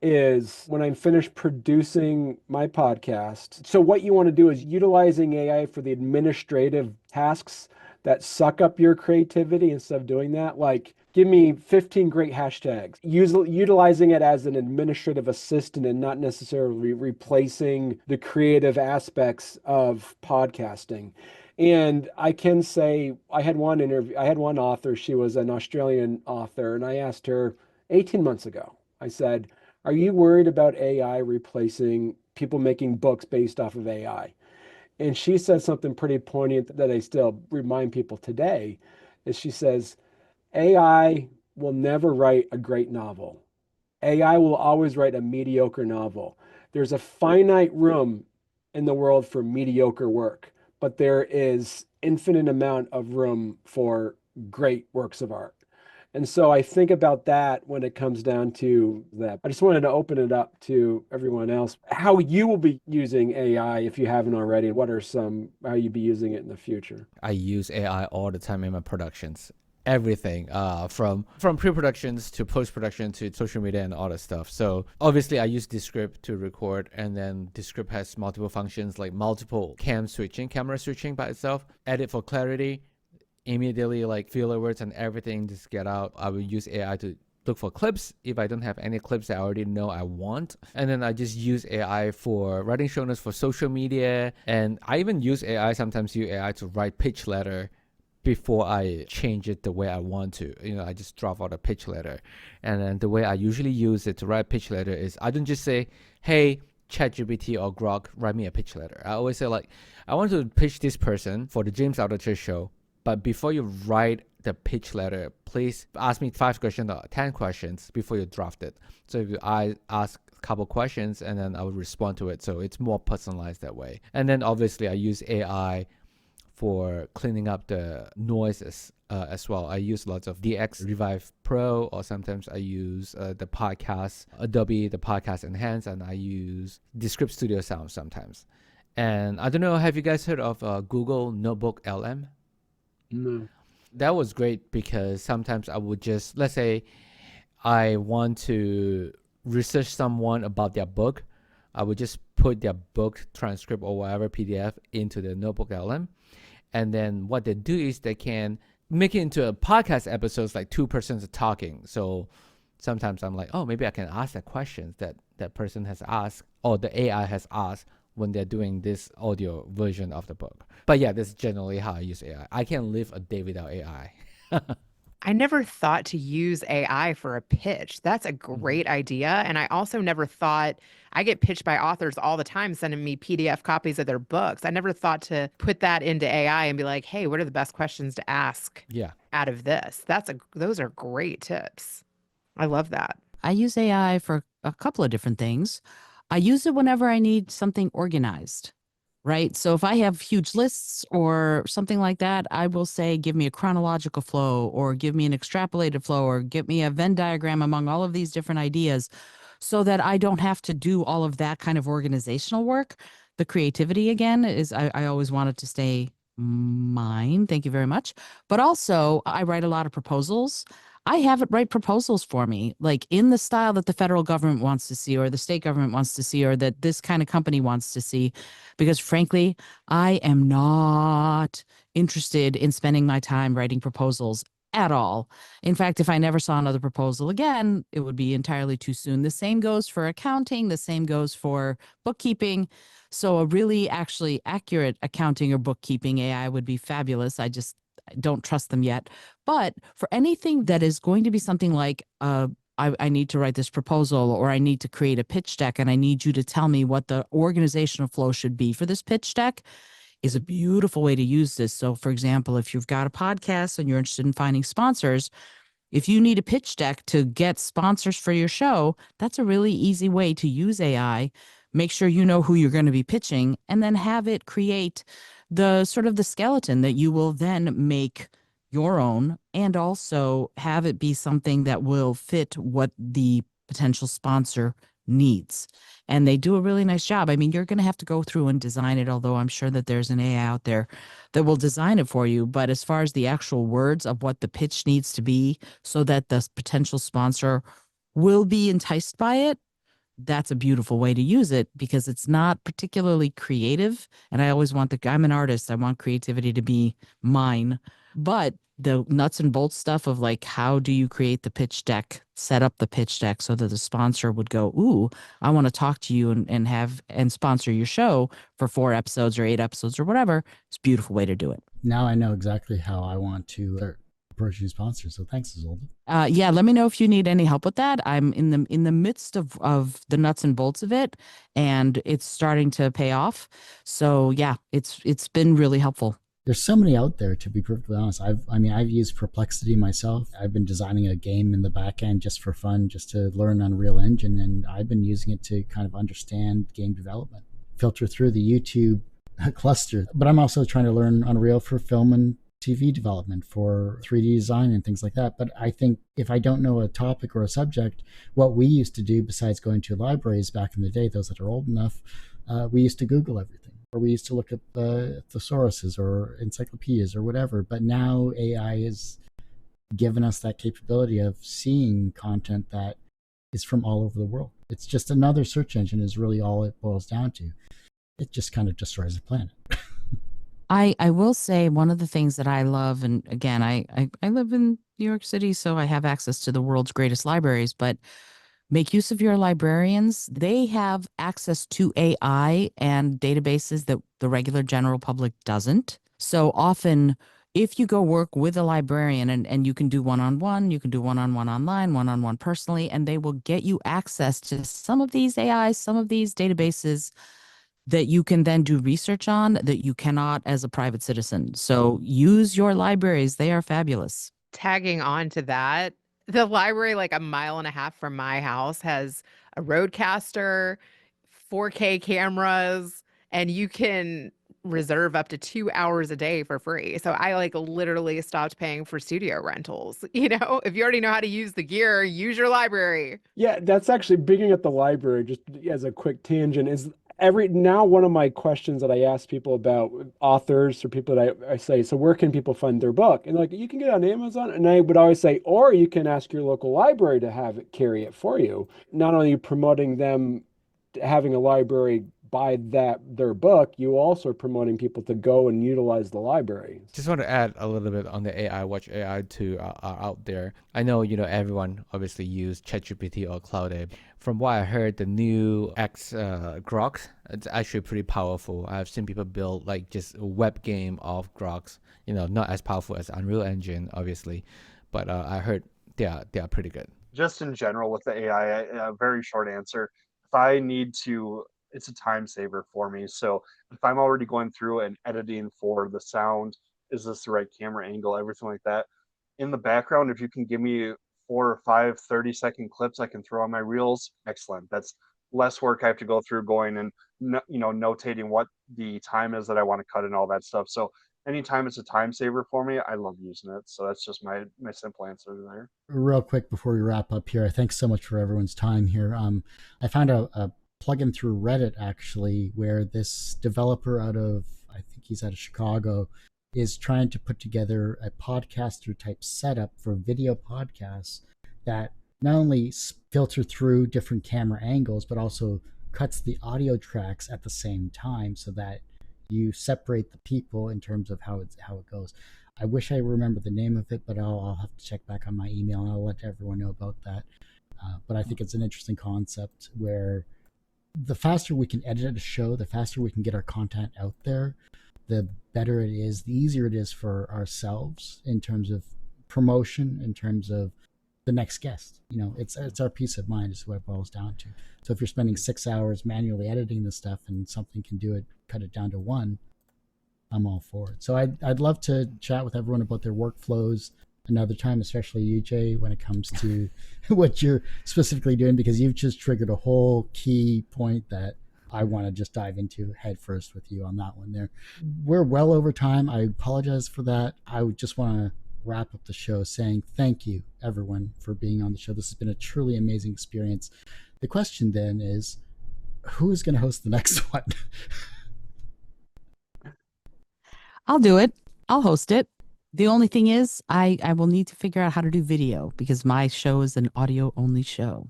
is when I'm finished producing my podcast. So what you want to do is utilizing AI for the administrative tasks that suck up your creativity instead of doing that. Like, give me 15 great hashtags. Utilizing it as an administrative assistant and not necessarily replacing the creative aspects of podcasting. And I can say I had one author, she was an Australian author, and I asked her 18 months ago, I said, are you worried about AI replacing people making books based off of AI? And she said something pretty poignant that I still remind people today, is she says, AI will never write a great novel. AI will always write a mediocre novel. There's a finite room in the world for mediocre work, but there is infinite amount of room for great works of art. And so I think about that when it comes down to that. I just wanted to open it up to everyone else, how you will be using AI if you haven't already. What are how you'd be using it in the future? I use AI all the time in my productions. Everything, from pre-productions to post-production to social media and all that stuff. So obviously I use Descript to record, and then Descript has multiple functions like multiple camera switching by itself, edit for clarity, immediately like filler words and everything just get out. I will use AI to look for clips if I don't have any clips that I already know I want. And then I just use AI for writing show notes for social media. And I even use AI, sometimes use AI to write pitch letter before I change it the way I want to. I just drop out a pitch letter. And then the way I usually use it to write pitch letter is I don't just say, hey, ChatGPT or Grok, write me a pitch letter. I always say like, I want to pitch this person for the James Altucher show. But before you write the pitch letter, please ask me 5 questions or 10 questions before you draft it. So if I ask a couple questions and then I will respond to it. So it's more personalized that way. And then obviously I use AI for cleaning up the noises as well. I use lots of DX Revive Pro, or sometimes I use the podcast, Adobe, the podcast Enhance, and I use Descript Studio Sound sometimes. And I don't know, have you guys heard of Google Notebook LM? No. That was great because sometimes I would just, let's say I want to research someone about their book. I would just put their book transcript or whatever PDF into the Notebook LM. And then what they do is they can make it into a podcast episodes, like 2 persons talking. So sometimes I'm like, oh, maybe I can ask the questions that person has asked or the AI has asked when they're doing this audio version of the book. But yeah, that's generally how I use AI. I can't live a day without AI. I never thought to use AI for a pitch. That's a great idea. And I also never thought, I get pitched by authors all the time sending me PDF copies of their books. I never thought to put that into AI and be like, hey, what are the best questions to ask out of this? Those are great tips. I love that. I use AI for a couple of different things. I use it whenever I need something organized, right? So if I have huge lists or something like that, I will say, give me a chronological flow or give me an extrapolated flow or give me a Venn diagram among all of these different ideas so that I don't have to do all of that kind of organizational work. The creativity, again, is I always wanted to stay mine. Thank you very much. But also, I write a lot of proposals. I have it write proposals for me, like in the style that the federal government wants to see or the state government wants to see or that this kind of company wants to see. Because frankly, I am not interested in spending my time writing proposals at all. In fact, if I never saw another proposal again, it would be entirely too soon. The same goes for accounting. The same goes for bookkeeping. So a really actually accurate accounting or bookkeeping AI would be fabulous. I don't trust them yet. But for anything that is going to be something like, I need to write this proposal or I need to create a pitch deck and I need you to tell me what the organizational flow should be for this pitch deck, is a beautiful way to use this. So for example, if you've got a podcast and you're interested in finding sponsors, if you need a pitch deck to get sponsors for your show, that's a really easy way to use AI. Make sure you know who you're going to be pitching and then have it create the sort of the skeleton that you will then make your own and also have it be something that will fit what the potential sponsor needs. And they do a really nice job. I mean, you're going to have to go through and design it, although I'm sure that there's an AI out there that will design it for you. But as far as the actual words of what the pitch needs to be so that the potential sponsor will be enticed by it, that's a beautiful way to use it because it's not particularly creative. And I always want I'm an artist. I want creativity to be mine. But the nuts and bolts stuff of like, how do you create the pitch deck, set up the pitch deck so that the sponsor would go, ooh, I want to talk to you and sponsor your show for 4 episodes or 8 episodes or whatever. It's a beautiful way to do it. Now I know exactly how I want to start approaching sponsors. So thanks, Izolda. Yeah, let me know if you need any help with that. I'm in the midst of the nuts and bolts of it, and it's starting to pay off. So yeah, it's been really helpful. There's so many out there, to be perfectly honest. I've used Perplexity myself. I've been designing a game in the back end just for fun, just to learn Unreal Engine, and I've been using it to kind of understand game development, filter through the YouTube cluster. But I'm also trying to learn Unreal for film and TV development, for 3D design and things like that. But I think if I don't know a topic or a subject, what we used to do besides going to libraries back in the day, those that are old enough, we used to Google everything, or we used to look at thesauruses or encyclopedias or whatever. But now AI has given us that capability of seeing content that is from all over the world. It's just another search engine is really all it boils down to. It just kind of destroys the planet. I will say one of the things that I love, and again, I live in New York City, so I have access to the world's greatest libraries, but make use of your librarians. They have access to AI and databases that the regular general public doesn't. So often, if you go work with a librarian and you can do one-on-one, you can do one-on-one online, one-on-one personally, and they will get you access to some of these AIs, some of these databases that you can then do research on that you cannot as a private citizen. So use your libraries. They are fabulous. Tagging on to that, the library like a mile and a half from my house has a Roadcaster, 4K cameras, and you can reserve up to 2 hours a day for free. So I like literally stopped paying for studio rentals. You know, if you already know how to use the gear, use your library. Yeah, that's actually being at the library, just as a quick tangent, is now one of my questions that I ask people about authors or people that I say, so where can people find their book? And like, you can get it on Amazon. And I would always say, or you can ask your local library to have it carry it for you. Not only promoting them having a library buy their book, you also are promoting people to go and utilize the library. Just want to add a little bit on the AI, watch AI to out there. I know, everyone obviously use ChatGPT or Cloud. From what I heard, the new X Groks, it's actually pretty powerful. I've seen people build like just a web game of Groks, not as powerful as Unreal Engine, obviously, but I heard they are pretty good. Just in general with the AI, a very short answer. If I need to, it's a time saver for me. So if I'm already going through and editing for the sound, is this the right camera angle, everything like that, in the background, if you can give me 4 or 5 30-second clips I can throw on my reels, excellent. That's less work I have to go through going and notating what the time is that I want to cut and all that stuff. So anytime it's a time saver for me, I love using it. So that's just my simple answer there. Real quick before we wrap up here, thanks so much for everyone's time here. I found a plugin through Reddit actually, where this developer out of, I think he's out of Chicago, is trying to put together a podcaster type setup for video podcasts that not only filter through different camera angles, but also cuts the audio tracks at the same time so that you separate the people in terms of how it goes. I wish I remember the name of it, but I'll have to check back on my email and I'll let everyone know about that. But I think it's an interesting concept where the faster we can edit a show, the faster we can get our content out there, the better it is, the easier it is for ourselves in terms of promotion, in terms of the next guest. It's our peace of mind is what it boils down to. So if you're spending 6 hours manually editing this stuff and something can do it, cut it down to 1, I'm all for it. So I'd love to chat with everyone about their workflows another time, especially you, Jay, when it comes to what you're specifically doing, because you've just triggered a whole key point that I want to just dive into head first with you on that one there. We're well over time. I apologize for that. I would just want to wrap up the show saying thank you, everyone, for being on the show. This has been a truly amazing experience. The question then is, who is going to host the next one? I'll do it. I'll host it. The only thing is I will need to figure out how to do video because my show is an audio only show.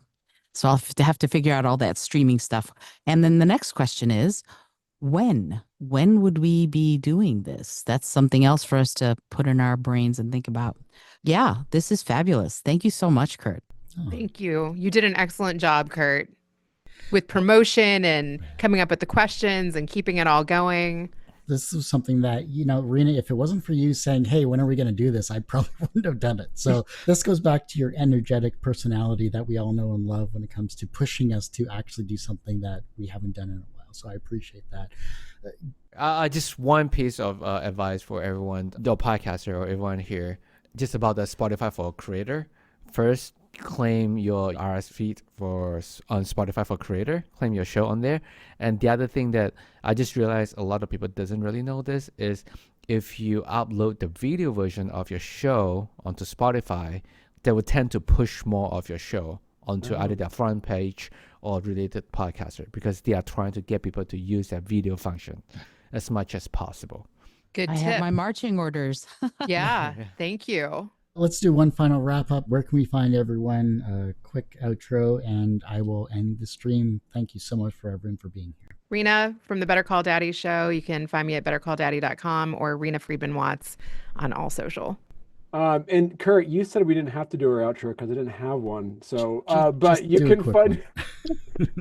So I'll have to figure out all that streaming stuff. And then the next question is, when would we be doing this? That's something else for us to put in our brains and think about. Yeah, this is fabulous. Thank you so much, Kurt. Oh. Thank you. You did an excellent job, Kurt, with promotion and coming up with the questions and keeping it all going. this was something that, Reena, if it wasn't for you saying, hey, when are we going to do this, I probably wouldn't have done it. So this goes back to your energetic personality that we all know and love when it comes to pushing us to actually do something that we haven't done in a while. So I appreciate that. Just one piece of advice for everyone, the podcaster or everyone here, just about the Spotify for Creator. First, claim your RS feed on Spotify for Creator. Claim your show on there. And the other thing that I just realized a lot of people doesn't really know this is if you upload the video version of your show onto Spotify, they will tend to push more of your show onto either their front page or related podcaster because they are trying to get people to use that video function as much as possible. Good I tip. have my marching orders. Yeah, thank you. Let's do one final wrap up. Where can we find everyone? A quick outro, and I will end the stream. Thank you so much for everyone for being here. Reena from the Better Call Daddy show. You can find me at bettercalldaddy.com or Reena Friedman Watts on all social. And Kurt, you said we didn't have to do our outro because I didn't have one. So, Just but you do a can quick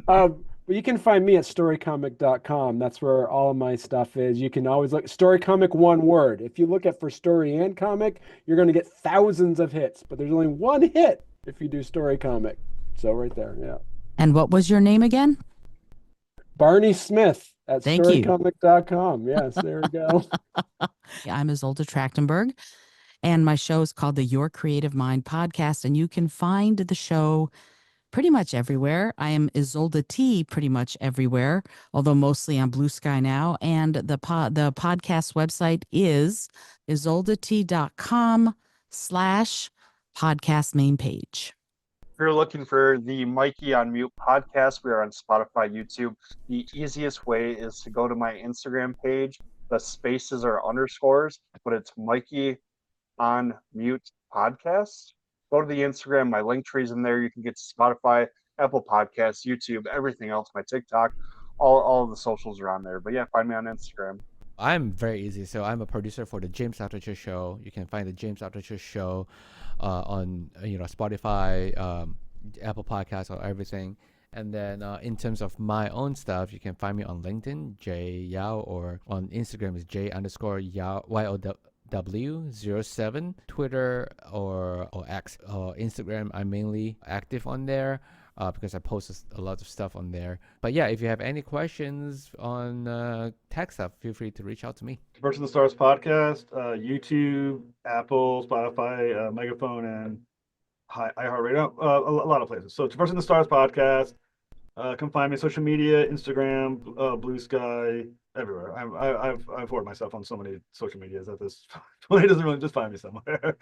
find, but you can find me at storycomic.com. That's where all of my stuff is. You can always look storycomic, one word. If you look at for story and comic, you're going to get thousands of hits, but there's only one hit if you do story comic. So right there, yeah. And what was your name again? Barney Smith at Thank you. storycomic.com. Yes, there we go. I'm Izolda Trakhtenberg, and my show is called the Your Creative Mind Podcast, and you can find the show pretty much everywhere. I am Izolda T pretty much everywhere, although mostly on Blue Sky now. And the podcast website is izoldat.com/podcast main page. If you're looking for the Mikey on Mute podcast, we are on Spotify, YouTube. The easiest way is to go to my Instagram page. The spaces are underscores, but it's Mikey on Mute podcast. Go to the Instagram. My link tree's in there. You can get to Spotify, Apple Podcasts, YouTube, everything else, my TikTok. All of the socials are on there. But yeah, find me on Instagram. I'm very easy. So I'm a producer for the James Altucher Show. You can find the James Altucher Show on Spotify, Apple Podcasts, or everything. And then in terms of my own stuff, you can find me on LinkedIn, J Yao, or on Instagram is J_Yao, YOW07, Twitter or X or Instagram. I'm mainly active on there because I post a lot of stuff on there. But yeah, if you have any questions on tech stuff, feel free to reach out to me. Birds in the Stars podcast, YouTube, Apple, Spotify, Megaphone, and iHeartRadio, a lot of places. So Birds in the Stars podcast. Come find me on social media, Instagram, Blue Sky, everywhere. I've hoarded myself on so many social medias that this point doesn't really just find me somewhere.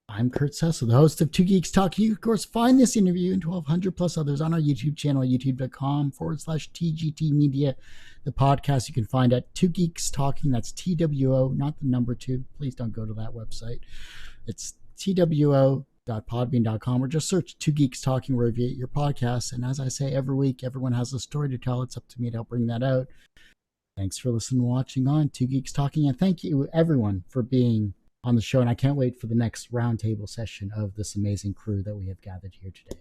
I'm Kurt Sasso, the host of Two Geeks Talking. You, of course, find this interview and 1,200 plus others on our YouTube channel, youtube.com/TGT Media. The podcast you can find at Two Geeks Talking. That's TWO, not the number 2. Please don't go to that website. It's TWO.podbean.com or just search Two Geeks Talking wherever you get your podcasts. And as I say every week, everyone has a story to tell. It's up to me to help bring that out. Thanks for listening and watching on Two Geeks Talking. And thank you, everyone, for being on the show. And I can't wait for the next roundtable session of this amazing crew that we have gathered here today.